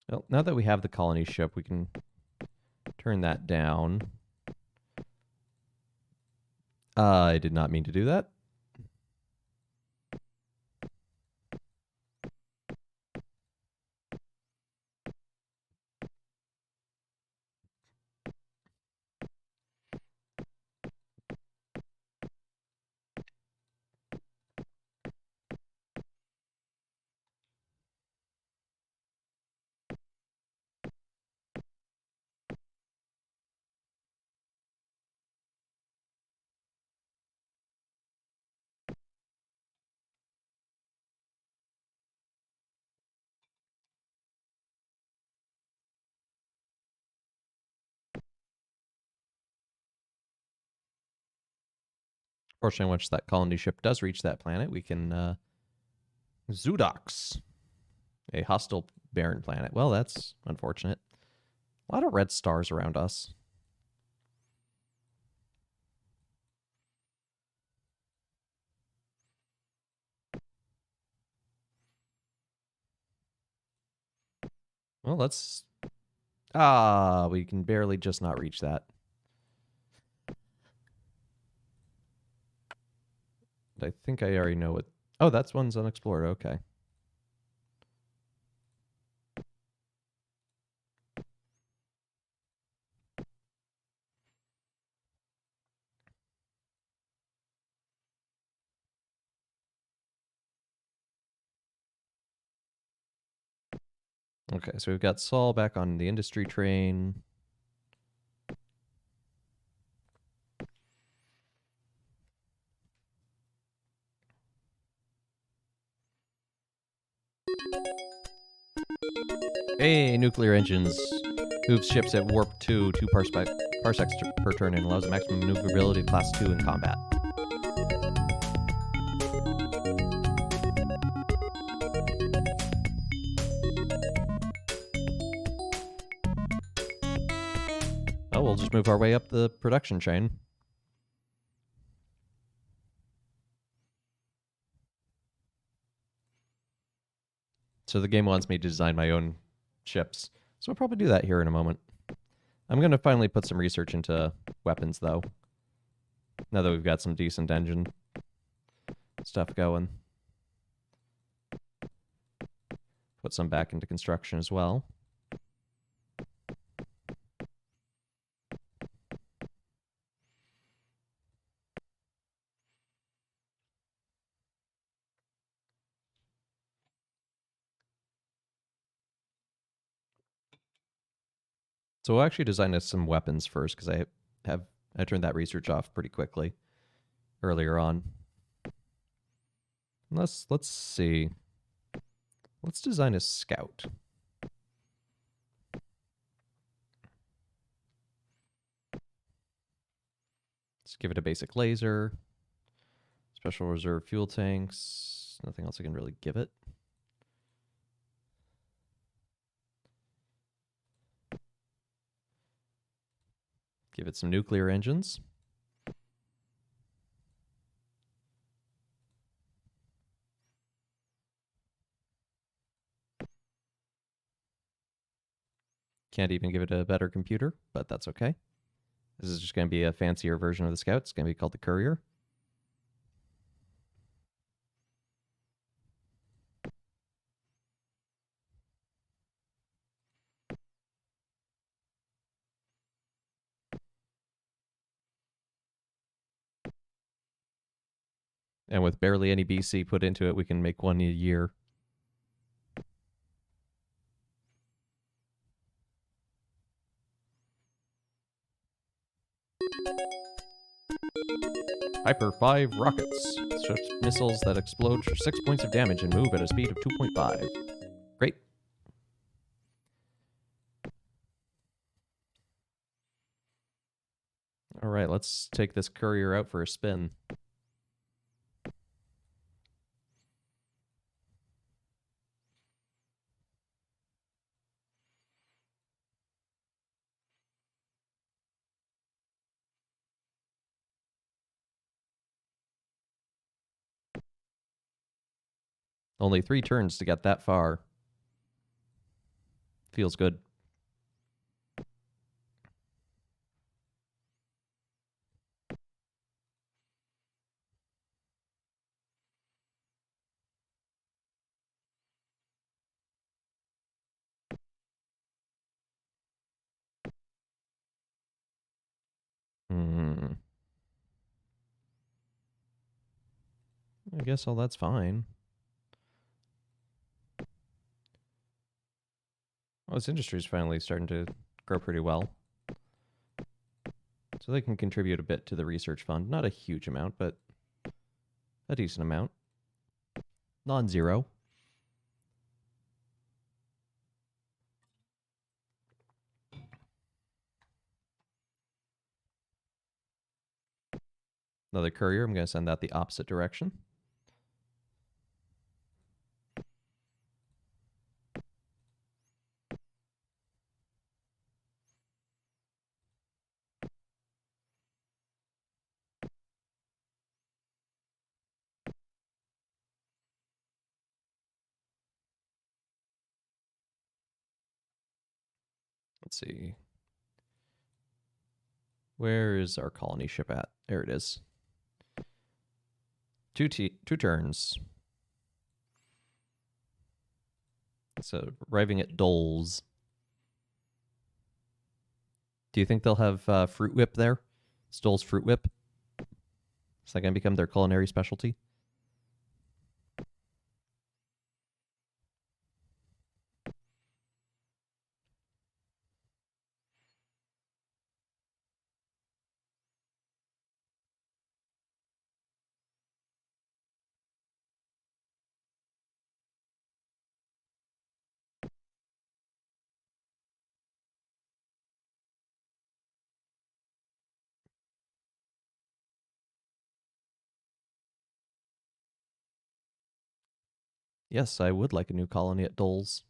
Well, now that we have the colony ship, we can turn that down. I did not mean to do that. Fortunately, once that colony ship does reach that planet, we can Zoodox, a hostile barren planet. Well, that's unfortunate. A lot of red stars around us. Well, let's... we can barely just not reach that. I think I already know what... Oh, that's one's unexplored. Okay. Okay, so we've got Saul back on the industry train. Hey, nuclear engines. Moves ships at warp 2, 2 parsecs parsecs per turn and allows a maximum maneuverability of class 2 in combat. Oh, we'll just move our way up the production chain. So the game wants me to design my own ships. So I'll probably do that here in a moment. I'm going to finally put some research into weapons, though. Now that we've got some decent engine stuff going. Put some back into construction as well. So we'll actually design us some weapons first, because I turned that research off pretty quickly earlier on. Let's see. Let's design a scout. Let's give it a basic laser. Special reserve fuel tanks. Nothing else I can really give it. Give it some nuclear engines. Can't even give it a better computer, but that's okay. This is just going to be a fancier version of the Scout. It's going to be called the Courier. And with barely any BC put into it, we can make one a year. Hyper 5 rockets. Ships missiles that explode for 6 points of damage and move at a speed of 2.5. Great. All right, let's take this courier out for a spin. Only 3 turns to get that far. Feels good. I guess all that's fine. Well, this industry is finally starting to grow pretty well. So they can contribute a bit to the research fund. Not a huge amount, but a decent amount. Non-zero. Another courier. I'm going to send that the opposite direction. Let's see. Where is our colony ship at? There it is. Two turns. So arriving at Doles. Do you think they'll have Fruit Whip there? Stoll's Fruit Whip? Is that going to become their culinary specialty? Yes, I would like a new colony at Doles.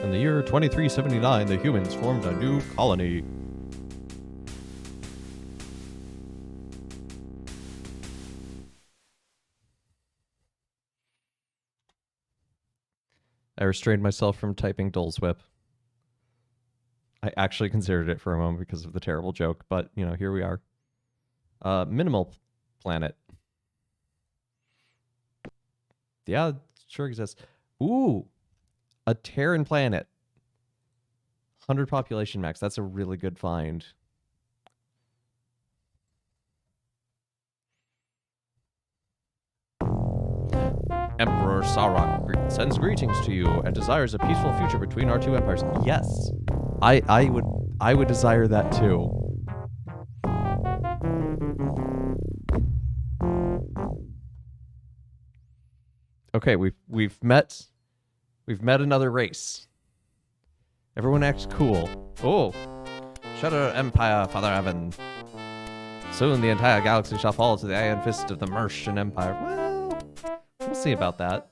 In the year 2379, the humans formed a new colony. I restrained myself from typing Dole's Whip. I actually considered it for a moment because of the terrible joke, but, you know, here we are. Minimal planet. Yeah, sure exists. Ooh, a Terran planet. 100 population max. That's a really good find. Emperor Sarok sends greetings to you and desires a peaceful future between our two empires. Yes, I would desire that too. Okay, we've met another race. Everyone acts cool. Oh, shudder Empire, Father Evan. Soon the entire galaxy shall fall to the iron fist of the Mercian Empire. Well, we'll see about that.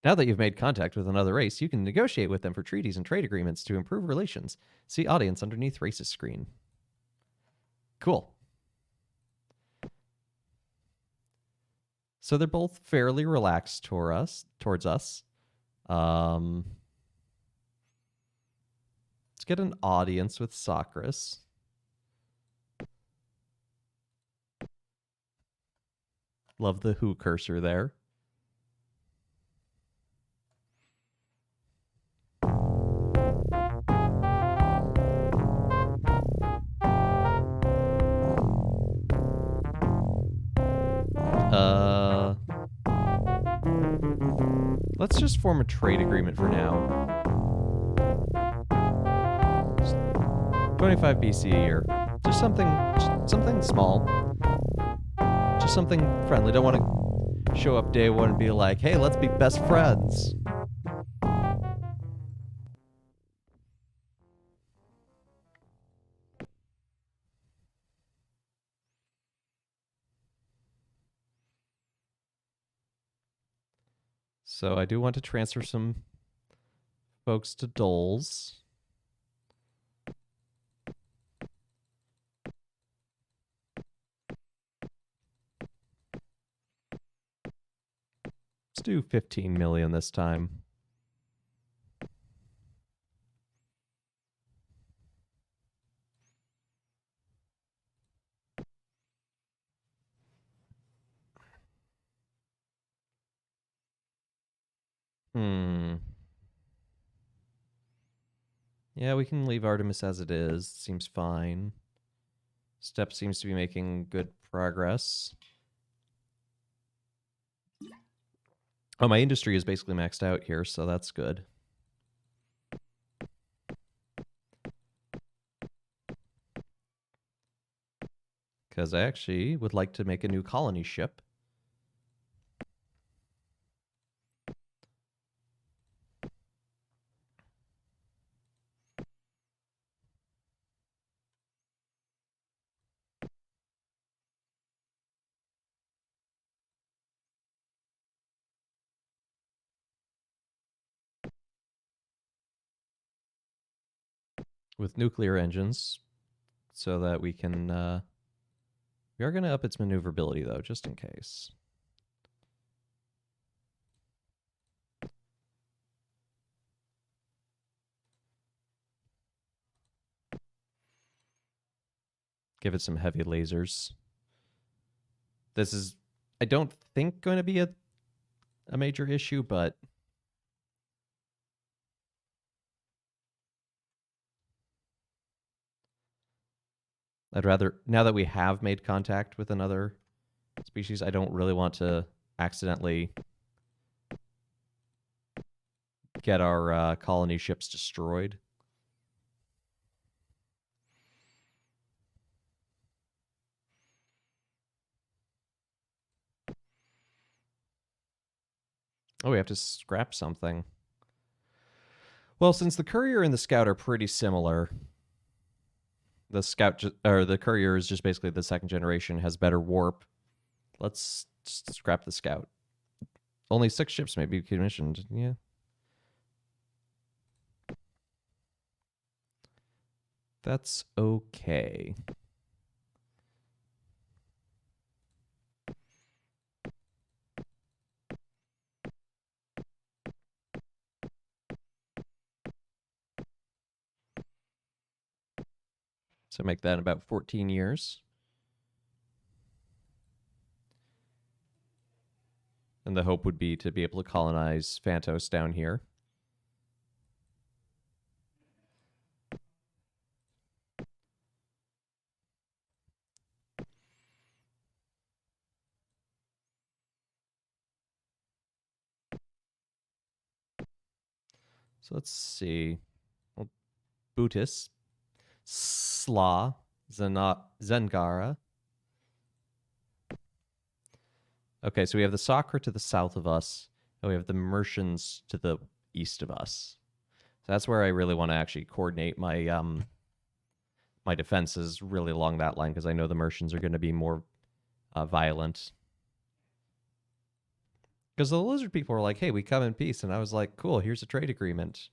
Now that you've made contact with another race, you can negotiate with them for treaties and trade agreements to improve relations. See audience underneath races screen. Cool. So they're both fairly relaxed towards us. Let's get an audience with Socrates. Love the who cursor there. Let's just form a trade agreement for now. 25 BC a year. Just something small. Just something friendly. Don't want to show up day one and be like, hey, let's be best friends. So I do want to transfer some folks to Doles. Let's do 15 million this time. Yeah, we can leave Artemis as it is. Seems fine. Step seems to be making good progress. Oh, my industry is basically maxed out here, so that's good. Because I actually would like to make a new colony ship. With nuclear engines, so that we can... we are going to up its maneuverability, though, just in case. Give it some heavy lasers. This is, I don't think, going to be a major issue, but... I'd rather, now that we have made contact with another species, I don't really want to accidentally get our colony ships destroyed. Oh, we have to scrap something. Well, since the courier and the scout are pretty similar, the scout or the courier is just basically the second generation, has better warp. Let's just scrap the scout. Only 6 ships may be commissioned. Yeah. That's okay. So make that about 14 years. And the hope would be to be able to colonize Phantos down here. So let's see. Well, Butis, Sla, Zengara. Okay, so we have the Sakra to the south of us, and we have the Mercians to the east of us. So that's where I really want to actually coordinate my defenses really along that line, because I know the Mercians are going to be more violent. Because the lizard people were like, "Hey, we come in peace," and I was like, "Cool, here's a trade agreement."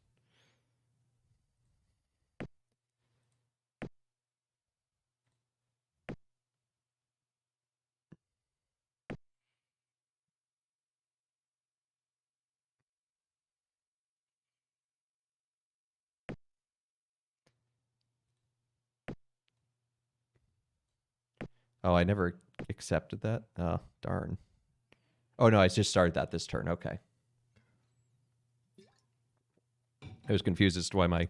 Oh, I never accepted that. Oh, darn. Oh no, I just started that this turn. Okay. I was confused as to why my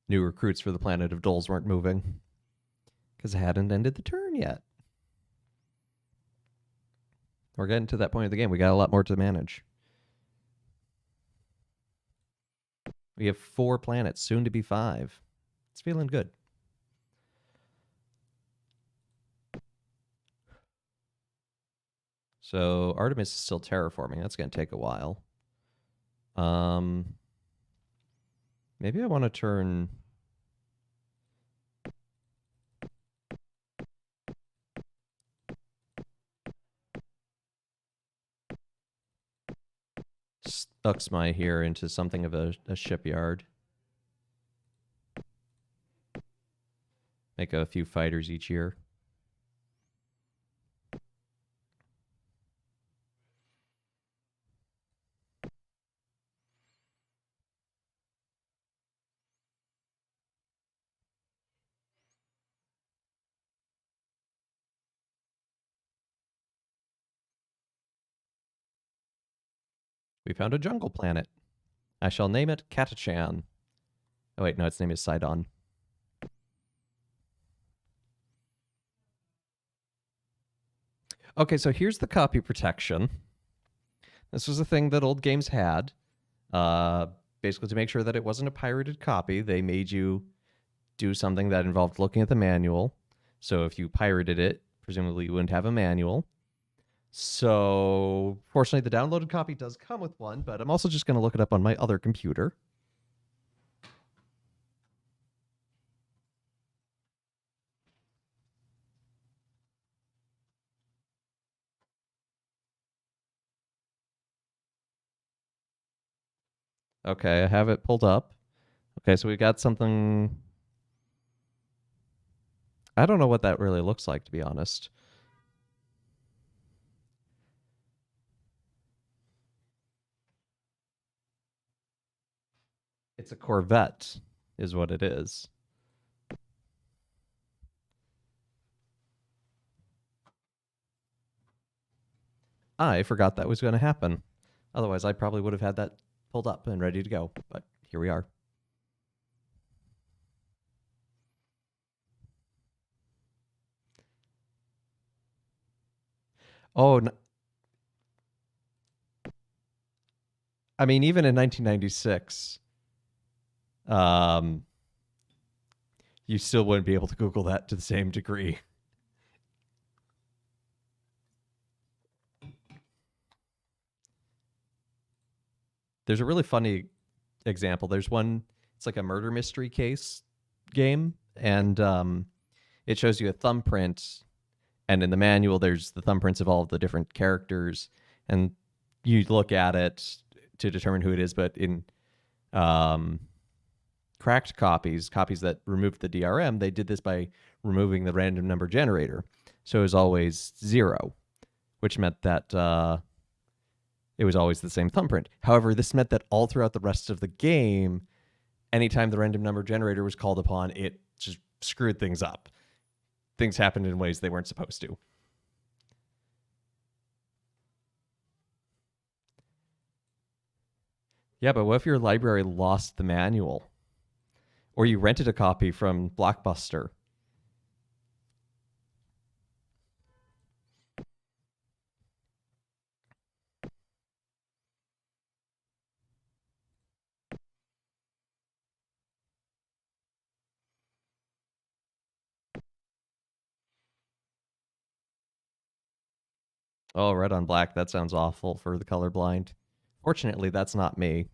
new recruits for the Planet of Dolls weren't moving, because I hadn't ended the turn yet. We're getting to that point of the game. We got a lot more to manage. We have 4 planets, soon to be 5. It's feeling good. So Artemis is still terraforming. That's going to take a while. Maybe I want to turn. Uxmy here into something of a shipyard. Make a few fighters each year. We found a jungle planet. I shall name it Katachan. Oh wait, no, its name is Sidon. Okay, so here's the copy protection. This was a thing that old games had. Basically, to make sure that it wasn't a pirated copy, they made you do something that involved looking at the manual. So if you pirated it, presumably you wouldn't have a manual. So fortunately, the downloaded copy does come with one, but I'm also just going to look it up on my other computer. Okay, I have it pulled up. Okay, so we got something. I don't know what that really looks like, to be honest. It's a Corvette, is what it is. I forgot that was going to happen. Otherwise, I probably would have had that pulled up and ready to go. But here we are. Oh, I mean, even in 1996, um, you still wouldn't be able to Google that to the same degree. There's a really funny example. There's one. It's like a murder mystery case game, and it shows you a thumbprint, and in the manual there's the thumbprints of all of the different characters, and you look at it to determine who it is. But in um, cracked copies that removed the DRM, they did this by removing the random number generator. So it was always 0, which meant that it was always the same thumbprint. However, this meant that all throughout the rest of the game, anytime the random number generator was called upon, it just screwed things up. Things happened in ways they weren't supposed to. Yeah, but what if your library lost the manual? Or you rented a copy from Blockbuster? Oh, red on black. That sounds awful for the colorblind. Fortunately, that's not me.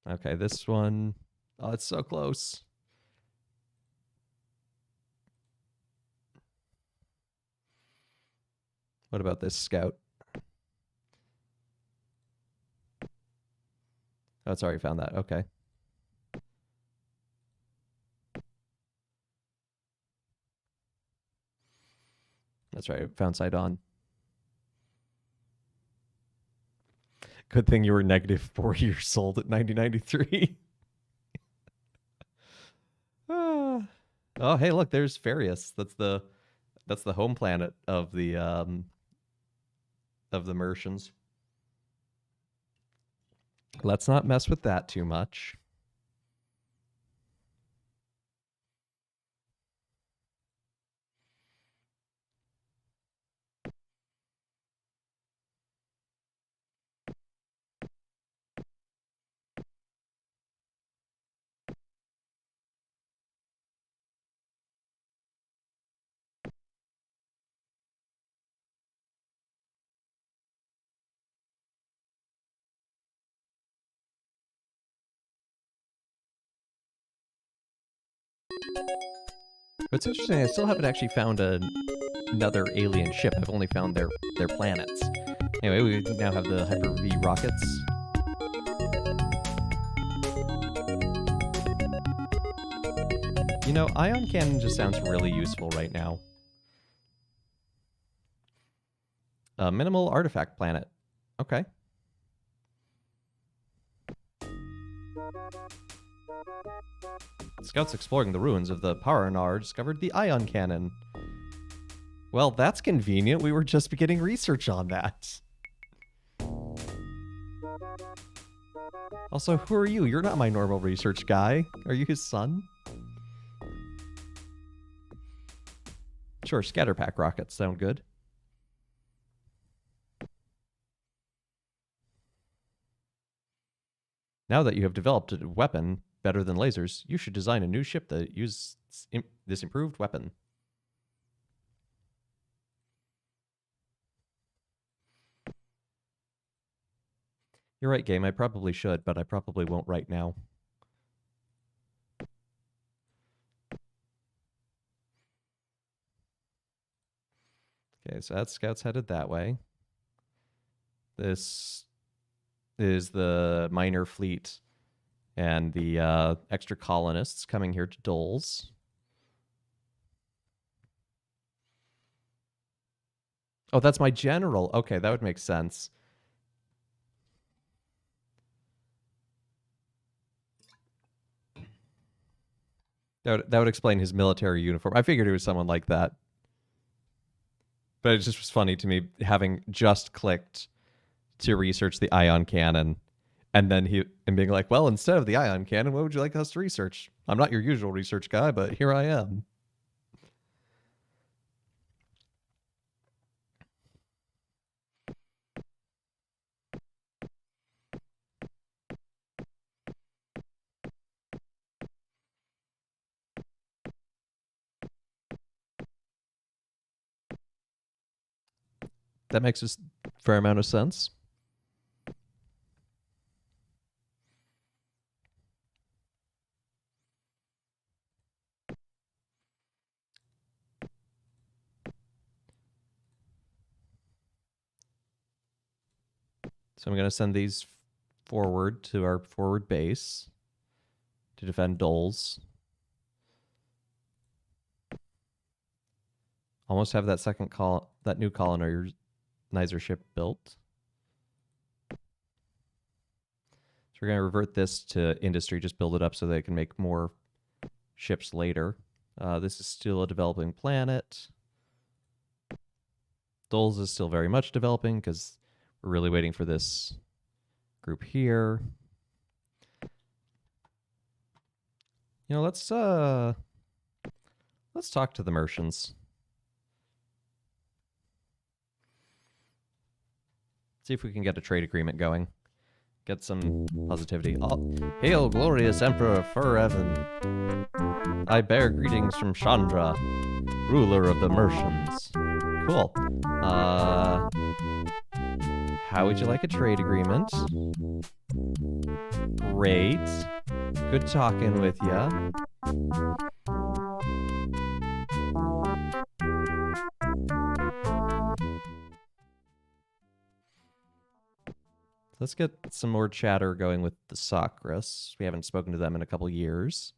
Okay, this one. Oh, it's so close. What about this scout? Oh, it's already found that. Okay. That's right. Found side on. Good thing you were negative 4 years old at 1993. Ah. Oh, hey, look, there's Farius. That's the home planet of the Mercians. Let's not mess with that too much. But it's interesting. I still haven't actually found another alien ship. I've only found their planets. Anyway, we now have the Hyper V rockets. You know, ion cannon just sounds really useful right now. A minimal artifact planet. Okay. Scouts exploring the ruins of the Paranar discovered the ion cannon. Well, that's convenient. We were just beginning research on that. Also, who are you? You're not my normal research guy. Are you his son? Sure, scatterpack rockets sound good. Now that you have developed a weapon better than lasers, you should design a new ship that uses this improved weapon. You're right, game. I probably should, but I probably won't right now. Okay, so that scout's headed that way. This is the minor fleet and the extra colonists coming here to Doles. Oh, that's my general. Okay, that would make sense. That would explain his military uniform. I figured it was someone like that. But it just was funny to me having just clicked to research the ion cannon and then being like, well, instead of the ion cannon, what would you like us to research? I'm not your usual research guy, but here I am. That makes a fair amount of sense. So I'm going to send these forward to our forward base to defend Doles. Almost have that that new colonizer ship built. So we're going to revert this to industry, just build it up so they can make more ships later. This is still a developing planet. Doles is still very much developing because we're really waiting for this group here. You know, let's talk to the Mercians. See if we can get a trade agreement going. Get some positivity. Oh, hail, glorious Emperor Furevan. I bear greetings from Chandra, ruler of the Mercians. Cool. How would you like a trade agreement? Great. Good talking with ya. Let's get some more chatter going with the Socris. We haven't spoken to them in a couple years,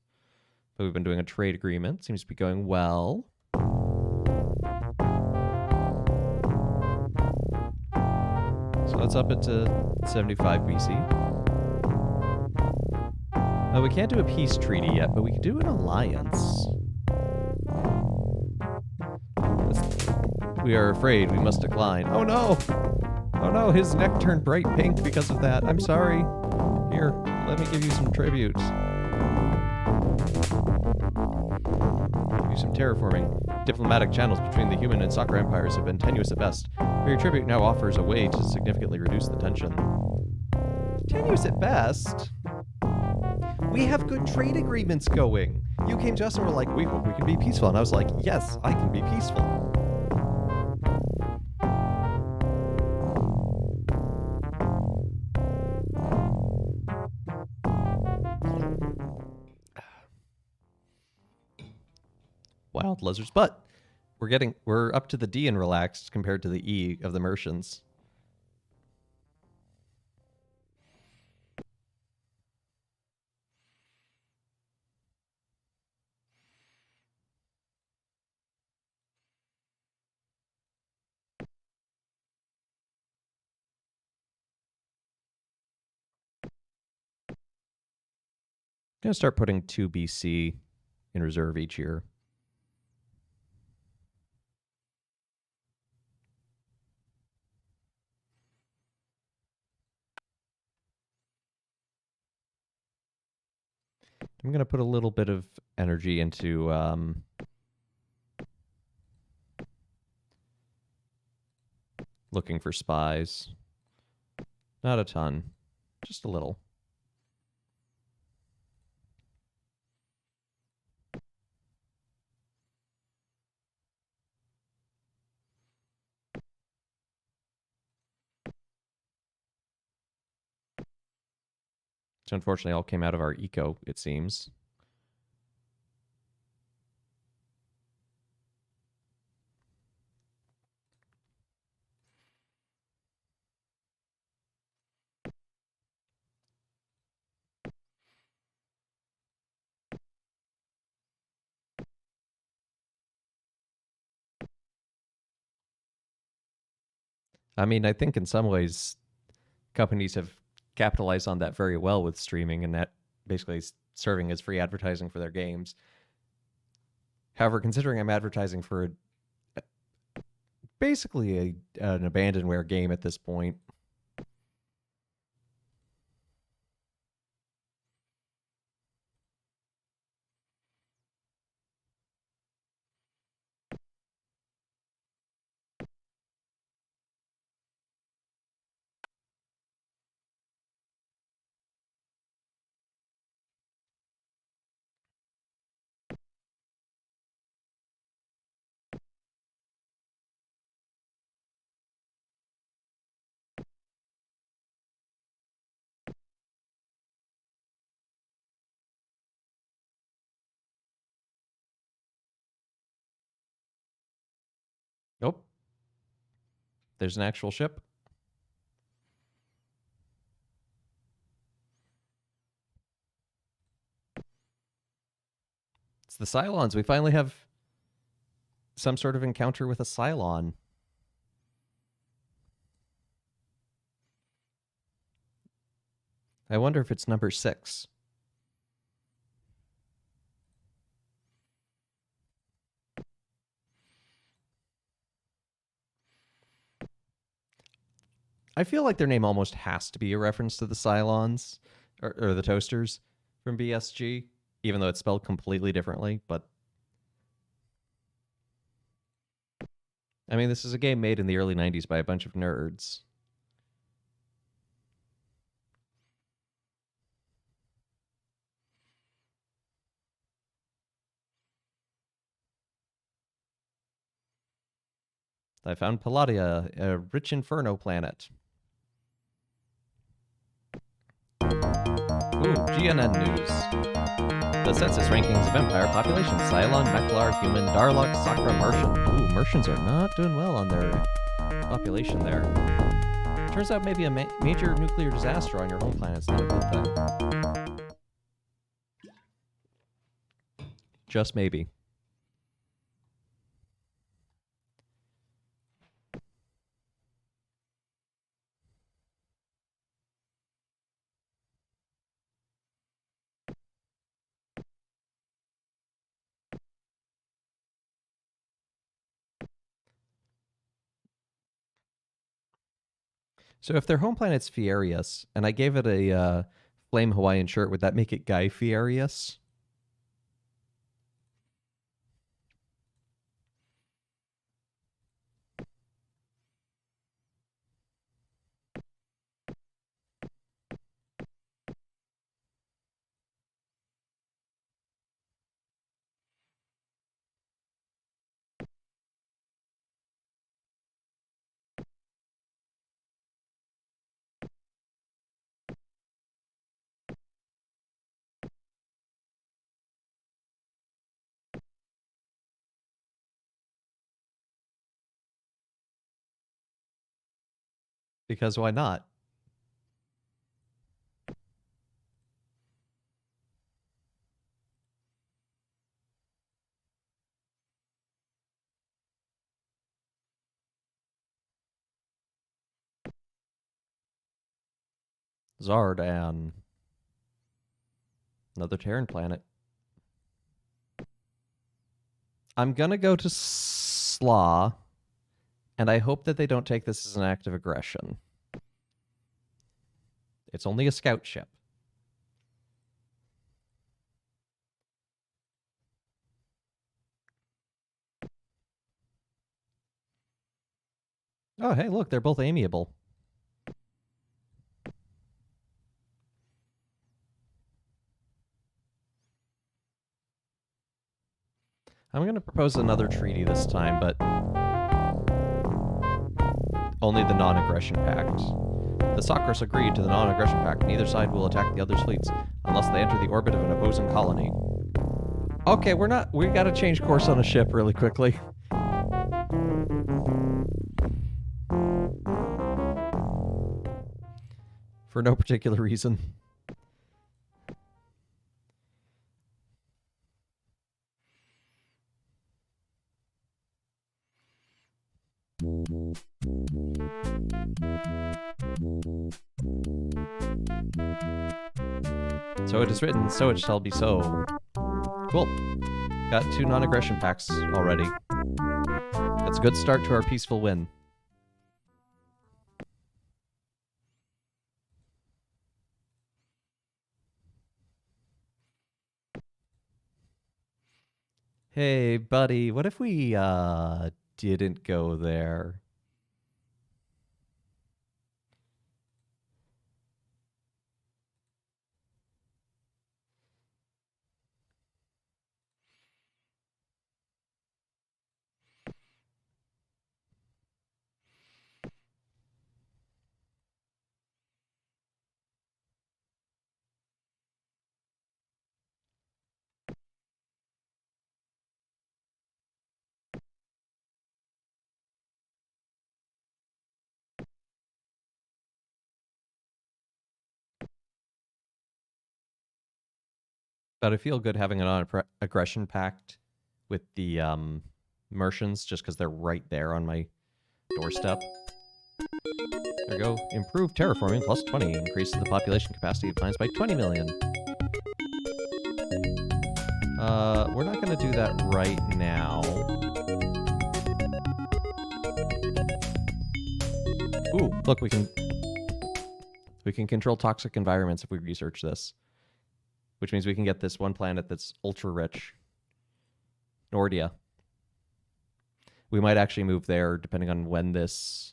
but we've been doing a trade agreement. Seems to be going well. So let's up it to 75 BC. We can't do a peace treaty yet, but we can do an alliance. We are afraid we must decline. Oh no! Oh no, his neck turned bright pink because of that. I'm sorry. Here, let me give you some tribute. Give you some terraforming. Diplomatic channels between the human and soccer empires have been tenuous at best. But your tribute now offers a way to significantly reduce the tension. Tenuous at best? We have good trade agreements going. You came to us and were like, we hope we can be peaceful. And I was like, yes, I can be peaceful. Wild lizards, but we're up to the D in relaxed compared to the E of the Mercians. I'm gonna start putting 2 BC in reserve each year. I'm going to put a little bit of energy into looking for spies. Not a ton, just a little. So unfortunately, all came out of our eco, it seems. I mean, I think in some ways, companies have capitalized on that very well with streaming and that basically serving as free advertising for their games. However, considering I'm advertising for basically an abandonware game at this point, There's an actual ship. It's the Cylons. We finally have some sort of encounter with a Cylon. I wonder if it's number 6. I feel like their name almost has to be a reference to the Cylons or the Toasters from BSG, even though it's spelled completely differently. But I mean, this is a game made in the early 90s by a bunch of nerds. I found Palladia, a rich inferno planet. Ooh, GNN News. The census rankings of Empire population: Cylon, Meklar, Human, Darlok, Sakra, Martian. Ooh, Martians are not doing well on their population there. Turns out maybe a major nuclear disaster on your home planet is not a good thing. Just maybe. So if their home planet's Fierius, and I gave it a flame Hawaiian shirt, would that make it Guy Fierius? Because why not? Zardan. Another Terran planet. I'm going to go to Slaw, and I hope that they don't take this as an act of aggression. It's only a scout ship. Oh, hey, look, they're both amiable. I'm going to propose another treaty this time, but only the non-aggression pact. The Sakras agreed to the non-aggression pact. Neither side will attack the other's fleets unless they enter the orbit of an opposing colony. Okay, we gotta change course on a ship really quickly. For no particular reason. So it is written, so it shall be so. Cool. Got 2 non-aggression pacts already. That's a good start to our peaceful win. Hey, buddy, what if we didn't go there? But I feel good having an aggression pact with the Mercians just because they're right there on my doorstep. There we go. Improved terraforming plus 20. Increases the population capacity of planets by 20 million. We're not going to do that right now. Ooh, look, we can control toxic environments if we research this, which means we can get this one planet that's ultra rich. Nordia. We might actually move there depending on when this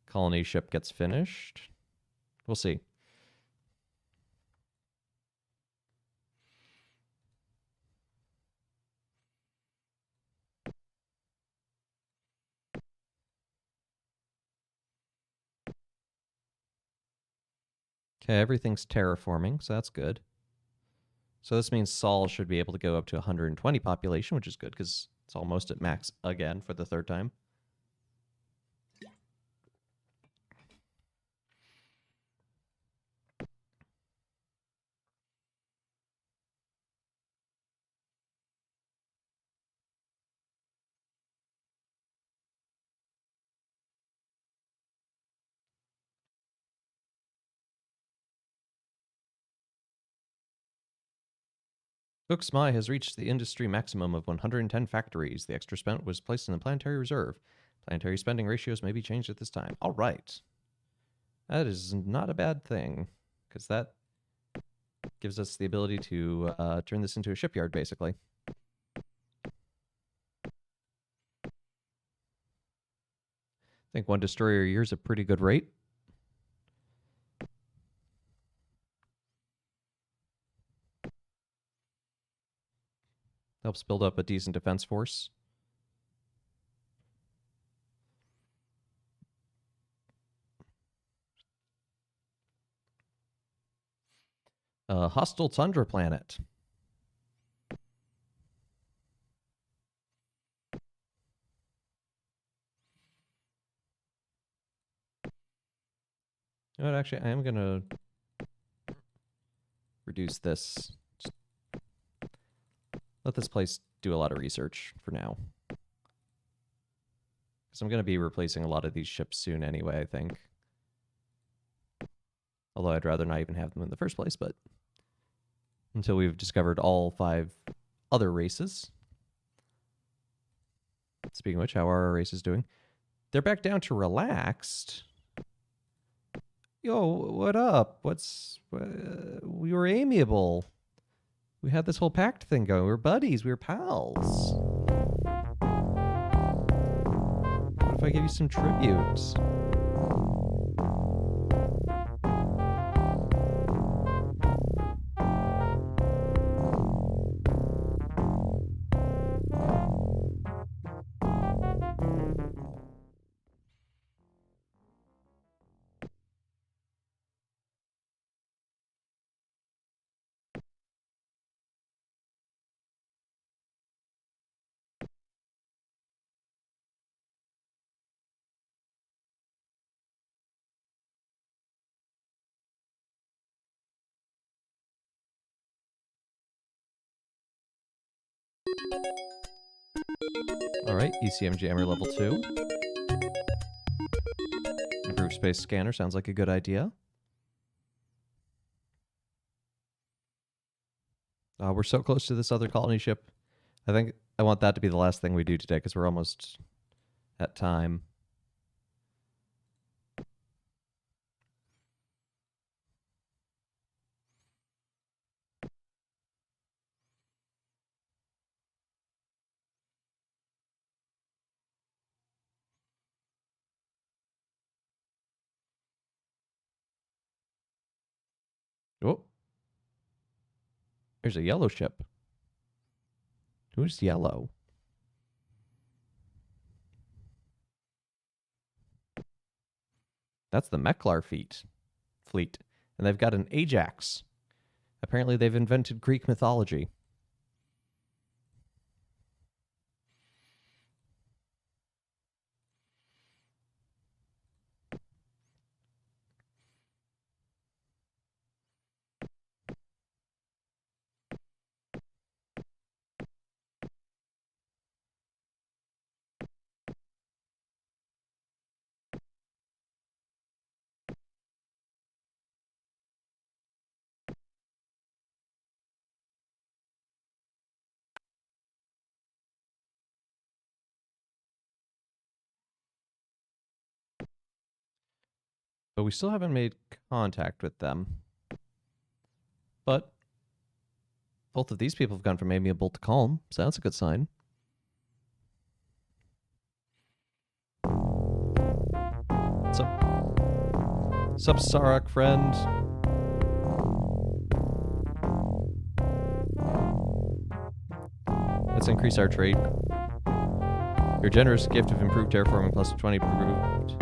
colony ship gets finished. We'll see. Okay, everything's terraforming, so that's good. So this means Sol should be able to go up to 120 population, which is good because it's almost at max again for the third time. Uxmai has reached the industry maximum of 110 factories. The extra spent was placed in the planetary reserve. Planetary spending ratios may be changed at this time. All right. That is not a bad thing, because that gives us the ability to turn this into a shipyard, basically. I think one destroyer a year is a pretty good rate. Helps build up a decent defense force. Hostile tundra planet. You know what, actually, I am going to reduce this. Just let this place do a lot of research for now. Because I'm going to be replacing a lot of these ships soon anyway, I think. Although I'd rather not even have them in the first place, but until we've discovered all 5 other races. Speaking of which, how are our races doing? They're back down to relaxed. Yo, what up? We were amiable. We had this whole pact thing going. We were buddies. We were pals. What if I give you some tribute? Alright, ECM jammer level 2. Improved space scanner sounds like a good idea. We're so close to this other colony ship. I think I want that to be the last thing we do today because we're almost at time. Oh, there's a yellow ship. Who's yellow? That's the Meklar fleet. And they've got an Ajax. Apparently they've invented Greek mythology. But we still haven't made contact with them. But both of these people have gone from amiable to calm, so that's a good sign. Sup, Sarek, friend? Let's increase our trade. Your generous gift of improved terraforming plus 20 proved.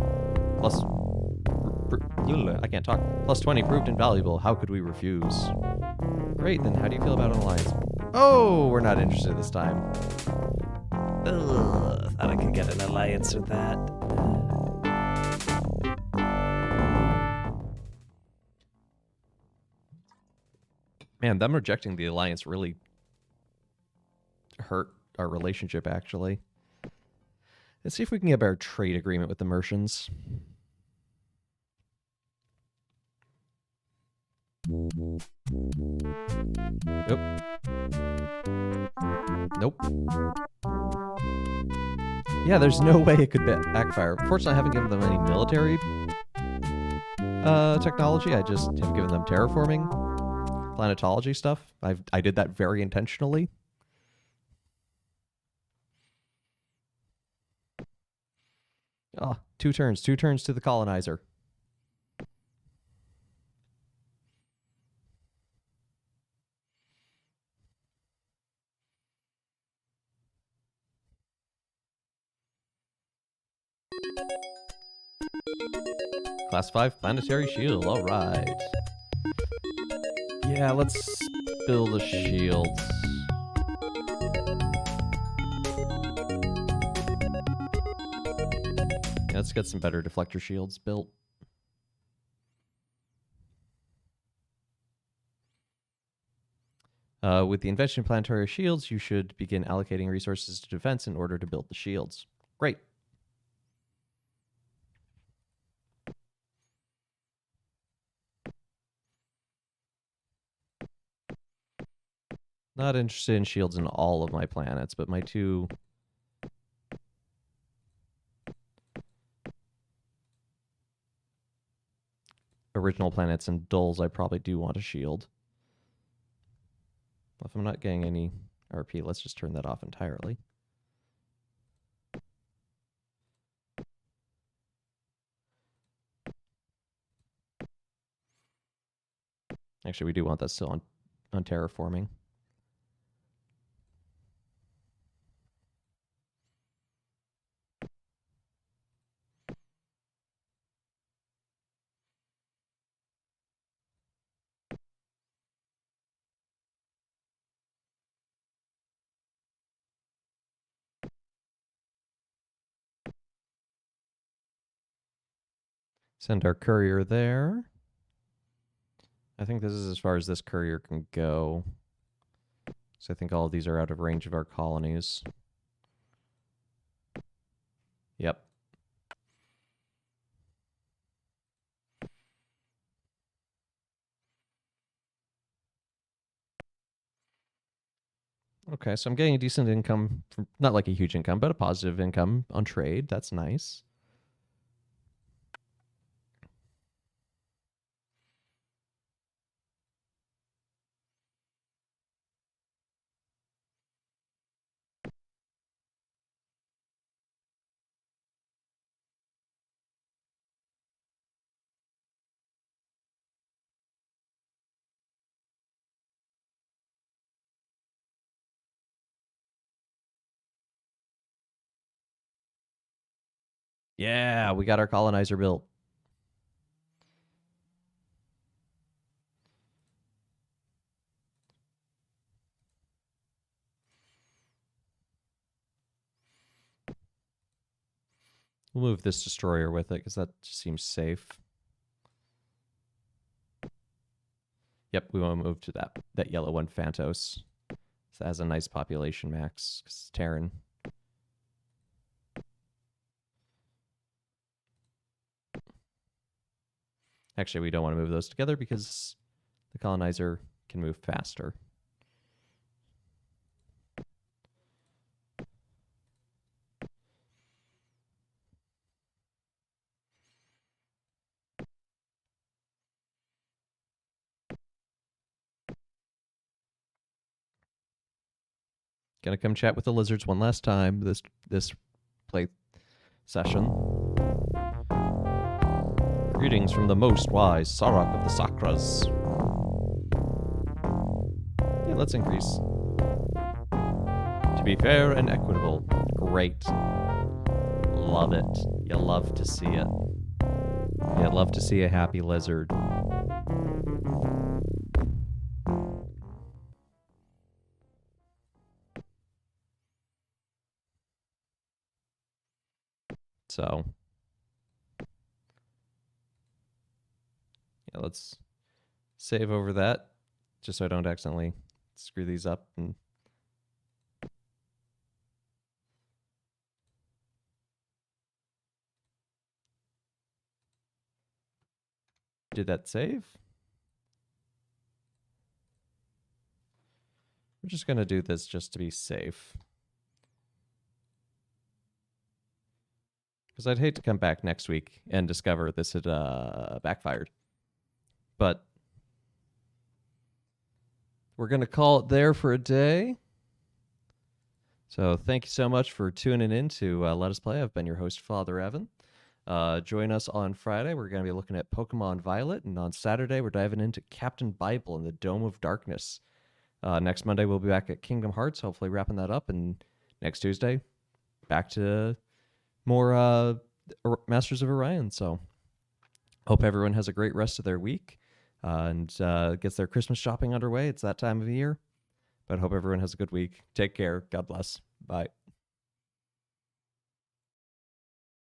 I can't talk. Plus 20 proved invaluable. How could we refuse? Great, then how do you feel about an alliance? Oh, we're not interested this time. Ugh, thought I could get an alliance with that. Man, them rejecting the alliance really hurt our relationship, actually. Let's see if we can get a better trade agreement with the Mercians. Nope. Yeah, there's no way it could backfire. Fortunately, I haven't given them any military technology. I just have given them terraforming, planetology stuff. I did that very intentionally. Ah, 2 turns. 2 turns to the colonizer. Class 5 planetary shield. All right. Yeah, let's build a shield. Yeah, let's get some better deflector shields built. With the invention of planetary shields, you should begin allocating resources to defense in order to build the shields. Great. Not interested in shields in all of my planets, but my 2 original planets and dulls, I probably do want a shield. If I'm not getting any RP, let's just turn that off entirely. Actually, we do want that still on terraforming. Send our courier there. I think this is as far as this courier can go. So I think all of these are out of range of our colonies. Yep. Okay, so I'm getting a decent income, from, not like a huge income, but a positive income on trade. That's nice. Yeah, we got our colonizer built. We'll move this destroyer with it because that just seems safe. Yep, we want to move to that yellow one, Phantos. So that has a nice population max because it's Terran. Actually, we don't want to move those together because the colonizer can move faster. Gonna come chat with the lizards one last time this play session. Greetings from the most wise Sarok of the Sakras. Yeah, let's increase. To be fair and equitable. Great. Love it. You love to see it. You love to see a happy lizard. So, yeah, let's save over that just so I don't accidentally screw these up. And did that save? We're just going to do this just to be safe. Because I'd hate to come back next week and discover this had backfired. But we're going to call it there for a day. So thank you so much for tuning in to Let Us Play. I've been your host, Father Evan. Join us on Friday. We're going to be looking at Pokemon Violet. And on Saturday, we're diving into Captain Bible and the Dome of Darkness. Next Monday, we'll be back at Kingdom Hearts, hopefully wrapping that up. And next Tuesday, back to more Masters of Orion. So hope everyone has a great rest of their week and gets their Christmas shopping underway. It's that time of year. But hope everyone has a good week. Take care. God bless. Bye.